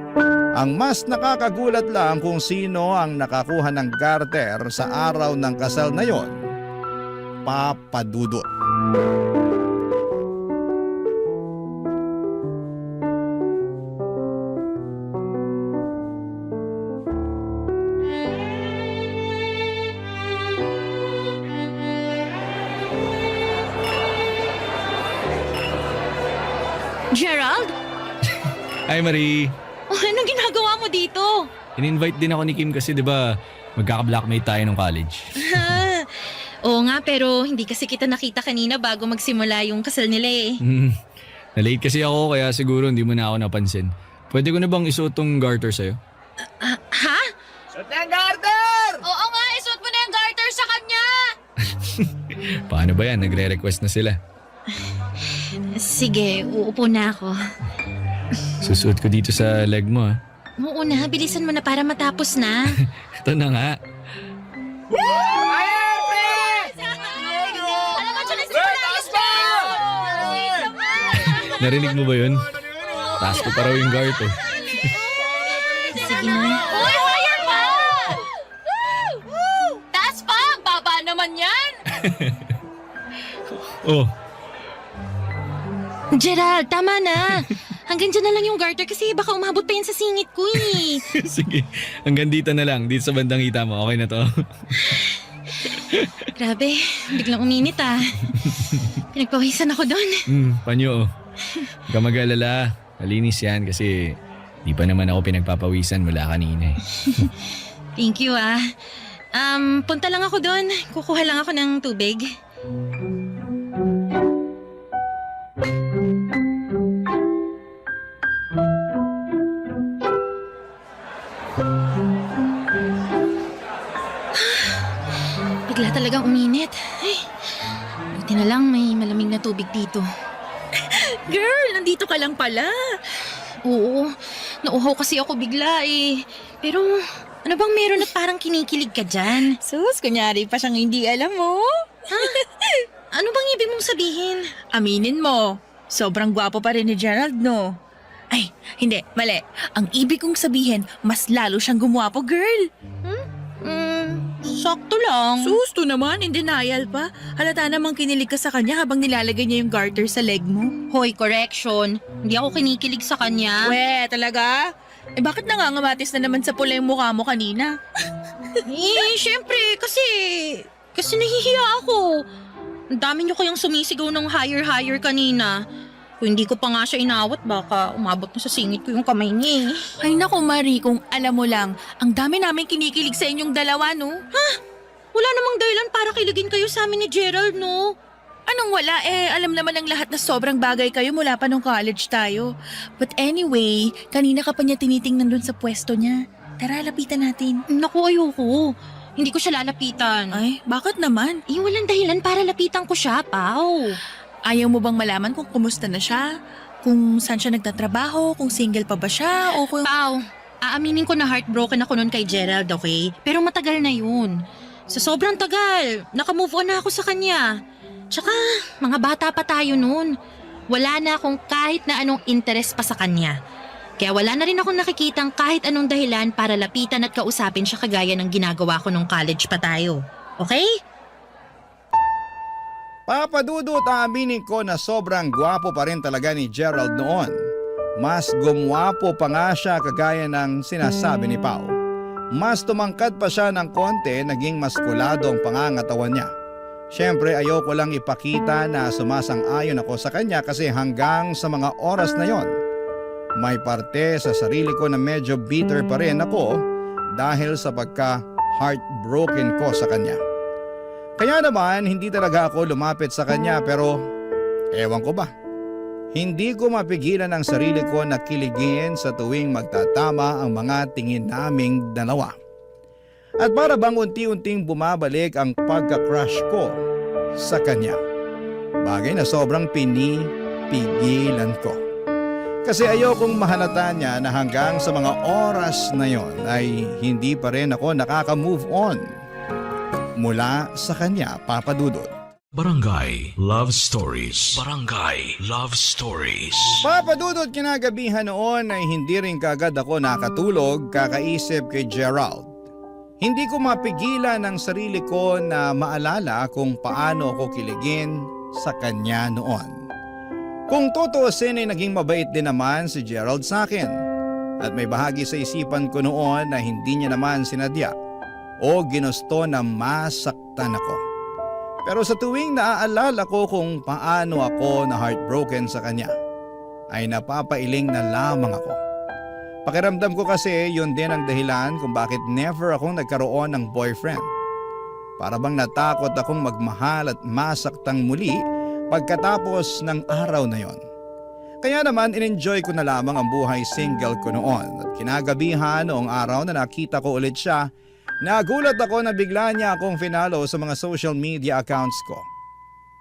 Ang mas nakakagulat lang kung sino ang nakakuha ng garter sa araw ng kasal na yon. Papadudot. Gerald? Hi Marie! Oh, anong ginagawa mo dito? In-invite din ako ni Kim kasi 'di ba magkaka-blackmate tayo nung college. Oo nga, pero hindi kasi kita nakita kanina bago magsimula yung kasal nila eh. Na-late kasi ako kaya siguro hindi mo na ako napansin. Pwede ko na bang isuot tong garter sa'yo? Ha? Suot na ang garter! Oo nga, isuot mo na yung garter sa kanya! Paano ba yan? Nagre-request na sila. Sige, uupo na ako. Susuot ko dito sa leg mo ha. Oo na, bilisan mo na para matapos na. Ito na nga. Narinig mo ba yun? Taas ko pa raw yung garter. Sige na. Uy, higher pa! Taas pa! Baba naman yan! Oh, Gerald, tama na. Hanggang dyan na lang yung garter kasi baka umabot pa yan sa singit ko eh. sige. Hanggang dito na lang. Dito sa bandang hita mo. Okay na to. Grabe, biglang uminit ah. Pinagpawisan ako doon. Panyo. Huwag ka mag-alala. Malinis yan kasi di pa naman ako pinagpapawisan mula kanina eh. Thank you ah. Punta lang ako doon. Kukuha lang ako ng tubig. Bigla talagang uminit. Ay, buti na lang may malamig na tubig dito. Girl, nandito ka lang pala. Oo, nauhaw kasi ako bigla eh. Pero Ano bang meron at parang kinikilig ka dyan? Sus, kunyari pa siyang hindi alam mo. Ano bang ibig mong sabihin? Aminin mo, sobrang gwapo pa rin ni Gerald, no? Ay, hindi, mali. Ang ibig kong sabihin, mas lalo siyang gumwapo, girl. Sakto lang. Susto naman, in denial pa. Halata namang kinilig ka sa kanya habang nilalagay niya yung garter sa leg mo. Hoy, correction. Hindi ako kinikilig sa kanya. Talaga? Eh bakit nangangamatis na naman sa pula yung mukha mo kanina? Syempre, kasi nahihiya ako. Ang dami niyo kayang sumisigaw ng higher kanina. Kung hindi ko pa nga siya inawat, baka umabot na sa singit ko yung kamay niya eh. Ay naku, Marie, kung alam mo lang, ang dami namin kinikilig sa inyong dalawa, no? Wala namang dahilan para kiligin kayo sa amin ni Gerald, no? Anong wala? Alam naman ng lahat na sobrang bagay kayo mula pa nung college tayo. But anyway, kanina ka pa niya tinitingnan dun sa pwesto niya. Tara, lapitan natin. Naku, ayoko. Hindi ko siya lalapitan. Ay, bakit naman? Walang dahilan para lapitan ko siya, Pao. Ayaw mo bang malaman kung kumusta na siya? Kung saan siya nagtatrabaho? Kung single pa ba siya? O kung... Pao, aaminin ko na heartbroken ako noon kay Gerald, okay? Pero matagal na yun. Sa sobrang tagal, nakamove on na ako sa kanya. Tsaka, mga bata pa tayo noon. Wala na akong kahit na anong interest pa sa kanya. Kaya wala na rin akong nakikitang kahit anong dahilan para lapitan at kausapin siya kagaya ng ginagawa ko nung college pa tayo. Okay? Papadudot, aaminin ko na sobrang gwapo pa rin talaga ni Gerald noon. Mas gumwapo pa nga siya kagaya ng sinasabi ni Pao. Mas tumangkad pa siya ng konti, naging maskulado ang pangangatawan niya. Siyempre ayoko lang ipakita na sumasang-ayon ako sa kanya kasi hanggang sa mga oras na yon, may parte sa sarili ko na medyo bitter pa rin ako dahil sa pagka-heartbroken ko sa kanya. Kaya naman hindi talaga ako lumapit sa kanya pero ewan ko ba, hindi ko mapigilan ang sarili ko na kiligin sa tuwing magtatama ang mga tingin naming dalawa. At para bang unti-unting bumabalik ang pagka-crush ko sa kanya. Bagay na sobrang pinipigilan ko. Kasi ayokong mahalata niya na hanggang sa mga oras na yon ay hindi pa rin ako nakaka-move on mula sa kanya, Papa Dudut. Barangay Love Stories. Barangay Love Stories. Papa Dudut, kinagabihan noon ay hindi rin kagad ako nakatulog kakaisip kay Gerald. Hindi ko mapigilan ang sarili ko na maalala kung paano ako kiligin sa kanya noon. Kung tutuusin ay naging mabait din naman si Gerald sa akin. At may bahagi sa isipan ko noon na hindi niya naman sinadya o ginusto na masaktan ako. Pero sa tuwing naaalala ko kung paano ako na heartbroken sa kanya, ay napapailing na lamang ako. Pakiramdam ko kasi yun din ang dahilan kung bakit never akong nagkaroon ng boyfriend. Para bang natakot akong magmahal at masaktang muli pagkatapos ng araw na yon. Kaya naman in-enjoy ko na lamang ang buhay single ko noon at kinagabihan noong araw na nakita ko ulit siya, nagulat ako na bigla niya akong finalo sa mga social media accounts ko.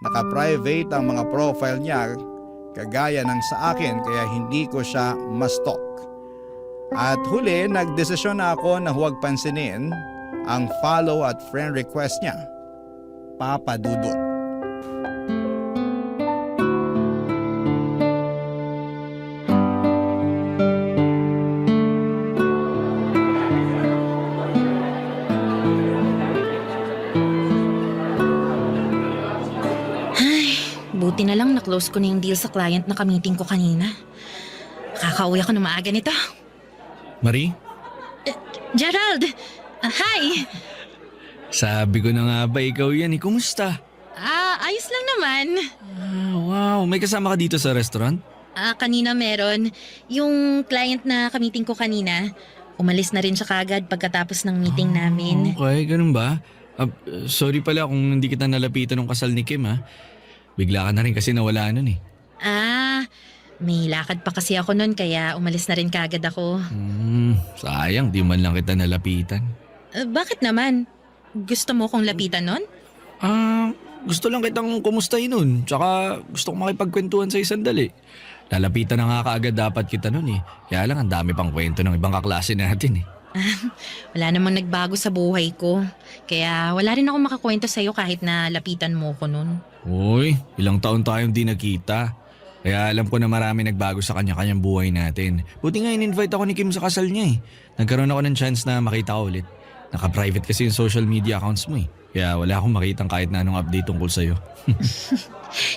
Naka-private ang mga profile niya kagaya ng sa akin kaya hindi ko siya ma-stalk. At huli, nagdesisyon na ako na huwag pansinin ang follow at friend request niya, Papa Dudut. Buti na lang na-close ko na yung deal sa client na kamiting ko kanina. Kakauwi ako na maaga nito. Marie, Gerald! Hi! sabi ko na nga ba ikaw yan eh. Kumusta? Ayos lang naman. Wow, may kasama ka dito sa restaurant? Kanina meron. Yung client na kamiting ko kanina, umalis na rin siya kagad pagkatapos ng meeting namin. Okay, ganun ba? Sorry pala kung hindi kita nalapitan ng kasal ni Kim ha. Bigla ka na rin kasi nawala nun eh. May lakad pa kasi ako nun kaya umalis na rin kagad ako. Sayang, di man lang kita nalapitan. Bakit naman? Gusto mo kong lapitan nun? Gusto lang kitang kumustahin nun. Tsaka gusto kong makipagkwentuhan sa isang dali. Lalapitan na nga kaagad dapat kita nun eh. Kaya lang ang dami pang kwento ng ibang kaklase natin eh. Wala namang nagbago sa buhay ko. Kaya wala rin ako makakwento sa'yo kahit na lapitan mo ko nun. Uy, ilang taon tayong di nagkita. Kaya alam ko na marami nagbago sa kanya-kanyang buhay natin. Buti nga in-invite ako ni Kim sa kasal niya eh. Nagkaroon ako ng chance na makita ko ulit. Naka-private kasi yung social media accounts mo eh. Kaya wala akong makitang kahit na anong update tungkol sa'yo.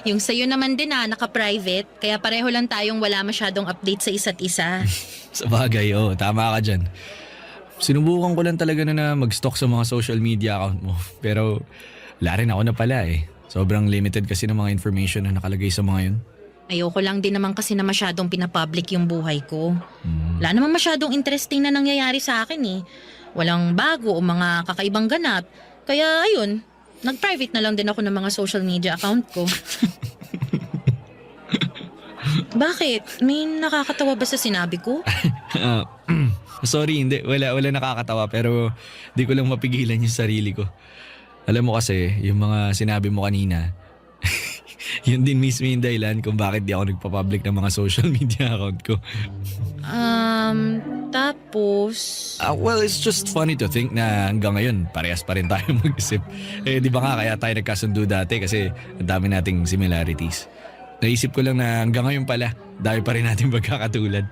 Yung sa'yo naman din naka-private. Kaya pareho lang tayong wala masyadong update sa isa't isa. Sa bagay, tama ka dyan. Sinubukan ko lang talaga na mag-stalk sa mga social media account mo. Pero wala rin ako na pala eh. Sobrang limited kasi ng mga information na nakalagay sa mga yun. Ayoko lang din naman kasi na masyadong pinapublic yung buhay ko. Wala naman masyadong interesting na nangyayari sa akin eh. Walang bago o mga kakaibang ganap. Kaya ayun, nag-private na lang din ako ng mga social media account ko. Bakit? May nakakatawa ba sa sinabi ko? Sorry, hindi. Wala nakakatawa pero di ko lang mapigilan yung sarili ko. Alam mo kasi, yung mga sinabi mo kanina, yun din mismo yung dahilan kung bakit di ako nagpa-public ng mga social media account ko. Tapos... Well, it's just funny to think na hanggang ngayon, parehas pa rin tayo mag-isip. Di ba nga kaya tayo nagkasundo dati kasi ang dami nating similarities. Naisip ko lang na hanggang ngayon pala, dami pa rin natin magkakatulad.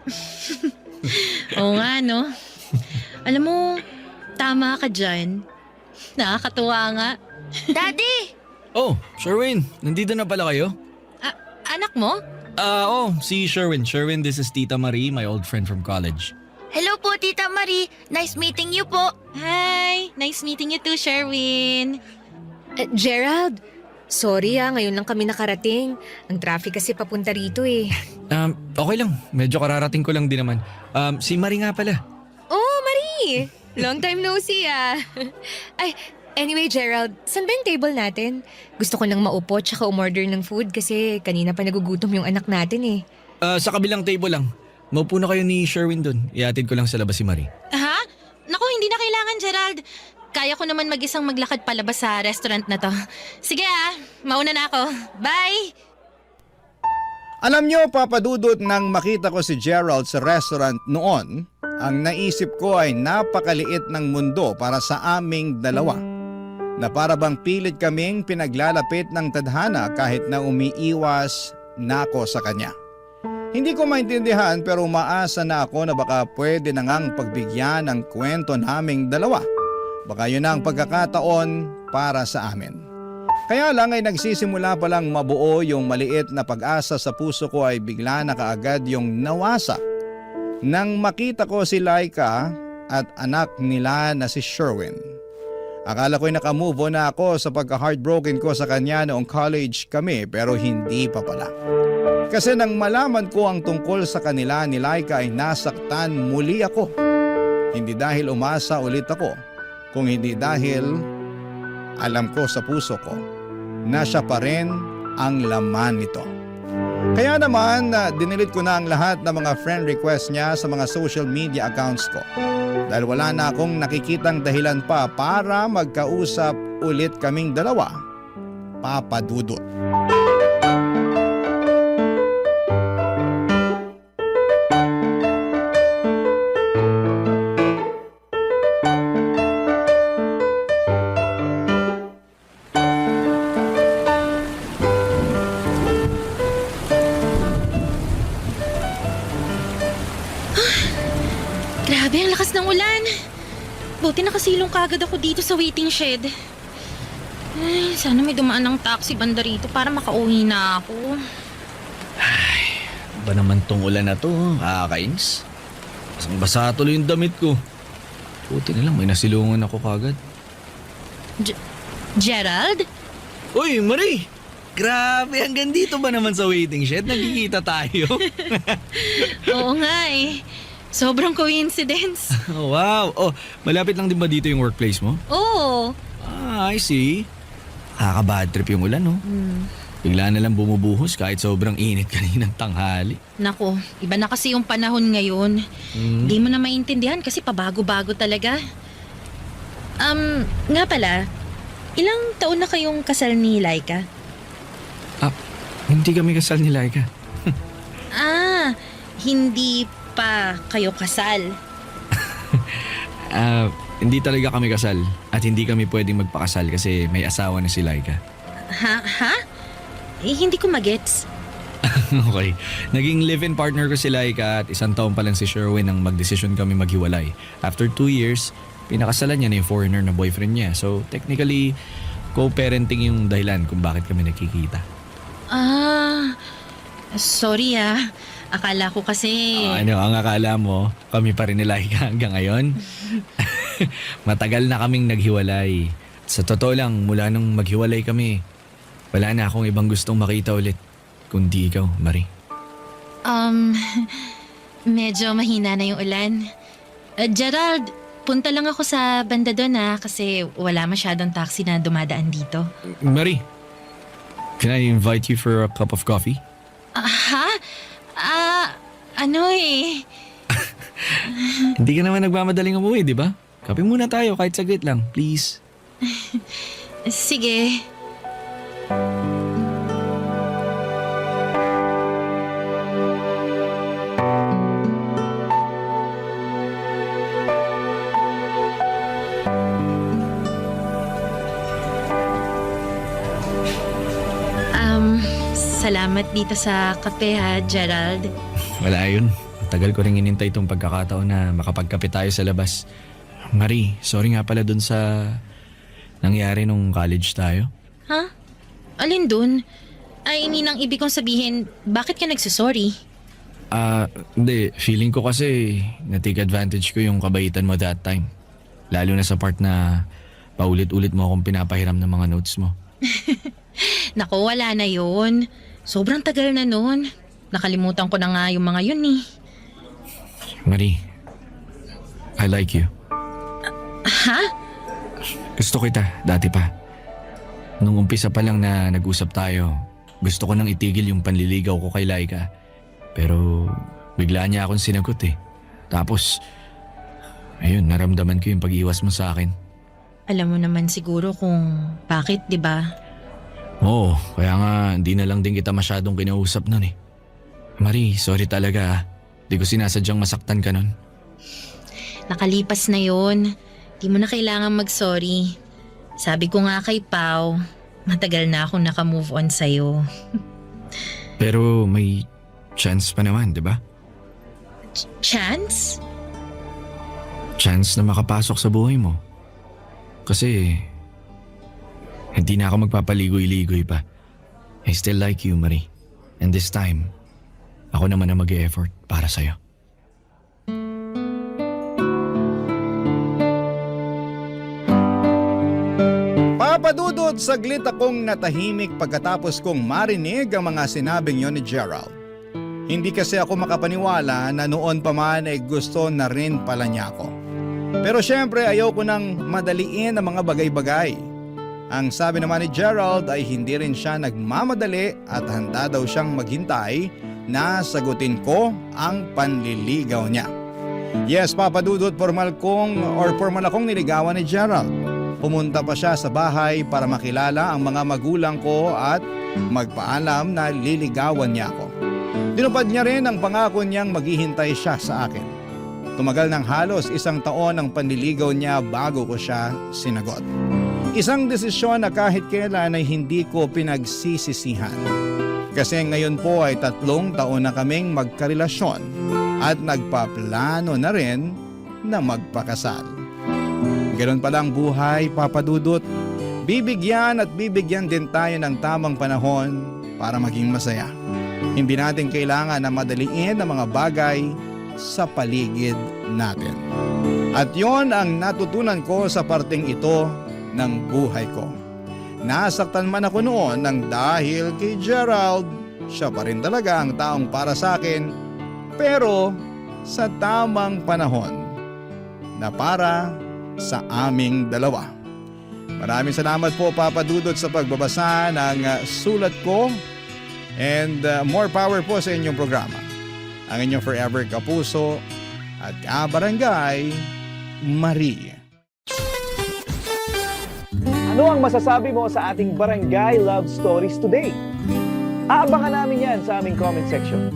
Oo nga, no? Alam mo, tama ka dyan. Nakakatuwa nga. Daddy! Oh, Sherwin, nandito na pala kayo? Anak mo? Si Sherwin. Sherwin, this is Tita Marie, my old friend from college. Hello po, Tita Marie. Nice meeting you po. Hi! Nice meeting you too, Sherwin. Gerald, sorry ngayon lang kami nakarating. Ang traffic kasi papunta rito eh. Okay lang. Medyo kararating ko lang din naman. Si Marie nga pala. Oh, Marie! Long time no see Ay, anyway Gerald, saan ba yung table natin? Gusto ko lang maupo tsaka umorder ng food kasi kanina pa nagugutom yung anak natin eh. Sa kabilang table lang. Maupo na kayo ni Sherwin dun. Iatid ko lang sa labas si Marie. Ha? Naku, hindi na kailangan, Gerald. Kaya ko naman mag-isang maglakad palabas sa restaurant na to. Sige mauna na ako. Bye! Alam nyo, papadudot nang makita ko si Gerald sa restaurant noon, ang naisip ko ay napakaliit ng mundo para sa aming dalawa. Na para bang pilit kaming pinaglalapit ng tadhana kahit na umiiwas na ako sa kanya. Hindi ko maintindihan pero umaasa na ako na baka pwede na ngang pagbigyan ng kwento naming dalawa. Baka yun na ang pagkakataon para sa amin. Kaya lang ay nagsisimula palang mabuo yung maliit na pag-asa sa puso ko ay bigla na kaagad yung nawasa. Nang makita ko si Laika at anak nila na si Sherwin. Akala ko'y nakamove on na ako sa pagka-heartbroken ko sa kanya noong college kami pero hindi pa pala. Kasi nang malaman ko ang tungkol sa kanila ni Laika ay nasaktan muli ako. Hindi dahil umasa ulit ako, kung hindi dahil alam ko sa puso ko na siya pa rin ang laman nito. Kaya naman, dinilit ko na ang lahat ng mga friend request niya sa mga social media accounts ko. Dahil wala na akong nakikitang dahilan pa para magkausap ulit kaming dalawa. Papa Dudut. Grabe, ang lakas ng ulan. Buti nakasilong kagad ako dito sa waiting shed. Ay, sana may dumaan ng taxi banda rito para makauwi na ako. Ba naman tong ulan na to? Kakainis. Basang-basa tuloy yung damit ko. Buti na lang may nasilungan ako kagad. Gerald? Uy, Marie! Grabe, hanggang dito ba naman sa waiting shed? Nagkikita tayo. Oo nga eh. Sobrang coincidence. Wow! Oh, malapit lang din ba dito yung workplace mo? Oo. I see. Nakaka-bad trip yung ulan, no? Bigla na lang bumubuhos kahit sobrang init kaninang tanghali. Nako, iba na kasi yung panahon ngayon. Hindi mo na maintindihan kasi pabago-bago talaga. Nga pala, ilang taon na kayong kasal ni Laika? Hindi kami kasal ni Laika. Hindi pa kayo kasal. Hindi talaga kami kasal at hindi kami pwedeng magpakasal kasi may asawa na si Laika. Ha? Hindi ko magets. Okay. Naging live-in partner ko si Laika at 1 taon pa lang si Sherwin nang magdesisyon kami maghiwalay. After 2 years, pinakasalan niya na yung foreigner na boyfriend niya. So technically, co-parenting yung dahilan kung bakit kami nakikita. Sorry Akala ko kasi... Ano ang akala mo? Kami pa rin ni Laika hanggang ngayon? Matagal na kaming naghiwalay. Sa totoo lang, mula nung maghiwalay kami, wala na akong ibang gustong makita ulit. Kundi ikaw, Marie. Medyo mahina na yung ulan. Gerald, punta lang ako sa banda doon kasi wala masyadong taxi na dumadaan dito. Marie, can I invite you for a cup of coffee? Hindi ka naman nagmamadaling umuwi, di ba? Kape muna tayo kahit saglit lang, please. Sige. Salamat dito sa kape Gerald. Wala yun. Tagal ko rin inintay itong pagkakataon na makapagkape tayo sa labas. Marie, sorry nga pala dun sa nangyari nung college tayo. Ha? Alin dun? Ay, hindi nang ibig kong sabihin, bakit ka nagsusorry? Hindi. Feeling ko kasi na-take advantage ko yung kabaitan mo that time. Lalo na sa part na paulit-ulit mo akong pinapahiram ng mga notes mo. Naku, wala na yun. Sobrang tagal na nun. Nakalimutan ko na nga yung mga yun eh. Marie, I like you. Ha? Gusto kita, dati pa. Nung umpisa pa lang na nag-usap tayo, gusto ko nang itigil yung panliligaw ko kay Laika. Pero bigla niya akong sinagot eh. Tapos, ayun, naramdaman ko yung pag-iwas mo sa akin. Alam mo naman siguro kung bakit, di ba? Oo, kaya nga hindi na lang din kita masyadong kinausap nun eh. Marie, sorry talaga. Di ko sinasadyang masaktan ka nun. Nakalipas na yun. Di mo na kailangan mag-sorry. Sabi ko nga kay Pao, matagal na akong naka-move on sa'yo. Pero may chance pa naman, di ba? Chance? Chance na makapasok sa buhay mo. Kasi hindi na ako magpapaligoy-ligoy pa. I still like you, Marie. And this time, ako naman ang mag-e-effort para sa'yo. Papadudod, saglit akong natahimik pagkatapos kong marinig ang mga sinabing yon ni Gerald. Hindi kasi ako makapaniwala na noon pa man ay gusto na rin pala niya ako. Pero syempre ayaw ko nang madaliin ang mga bagay-bagay. Ang sabi naman ni Gerald ay hindi rin siya nagmamadali at handa daw siyang maghintay na sagutin ko ang panliligaw niya. Yes, Papadudot, formal akong niligawan ni Gerald. Pumunta pa siya sa bahay para makilala ang mga magulang ko at magpaalam na liligawan niya ako. Tinupad niya rin ang pangako niyang maghihintay siya sa akin. Tumagal ng halos 1 taon ang panliligaw niya bago ko siya sinagot. Isang desisyon na kahit kailan ay hindi ko pinagsisisihan. Kasi ngayon po ay 3 taon na kaming magkarelasyon at nagpaplano na rin na magpakasal. Ganon palang buhay, Papadudot. Bibigyan at bibigyan din tayo ng tamang panahon para maging masaya. Hindi natin kailangan na madaliin ang mga bagay sa paligid natin. At yon ang natutunan ko sa parteng ito ng buhay ko. Nasaktan man ako noon nang dahil kay Gerald, siya pa rin talaga ang taong para sa akin, pero sa tamang panahon na para sa aming dalawa. Maraming salamat po, Papadudot, sa pagbabasa ng sulat ko and more power po sa inyong programa. Ang inyong forever kapuso at kabarangay, Marie. Ano ang masasabi mo sa ating Barangay Love Stories today? Aabangan namin yan sa aming comment section.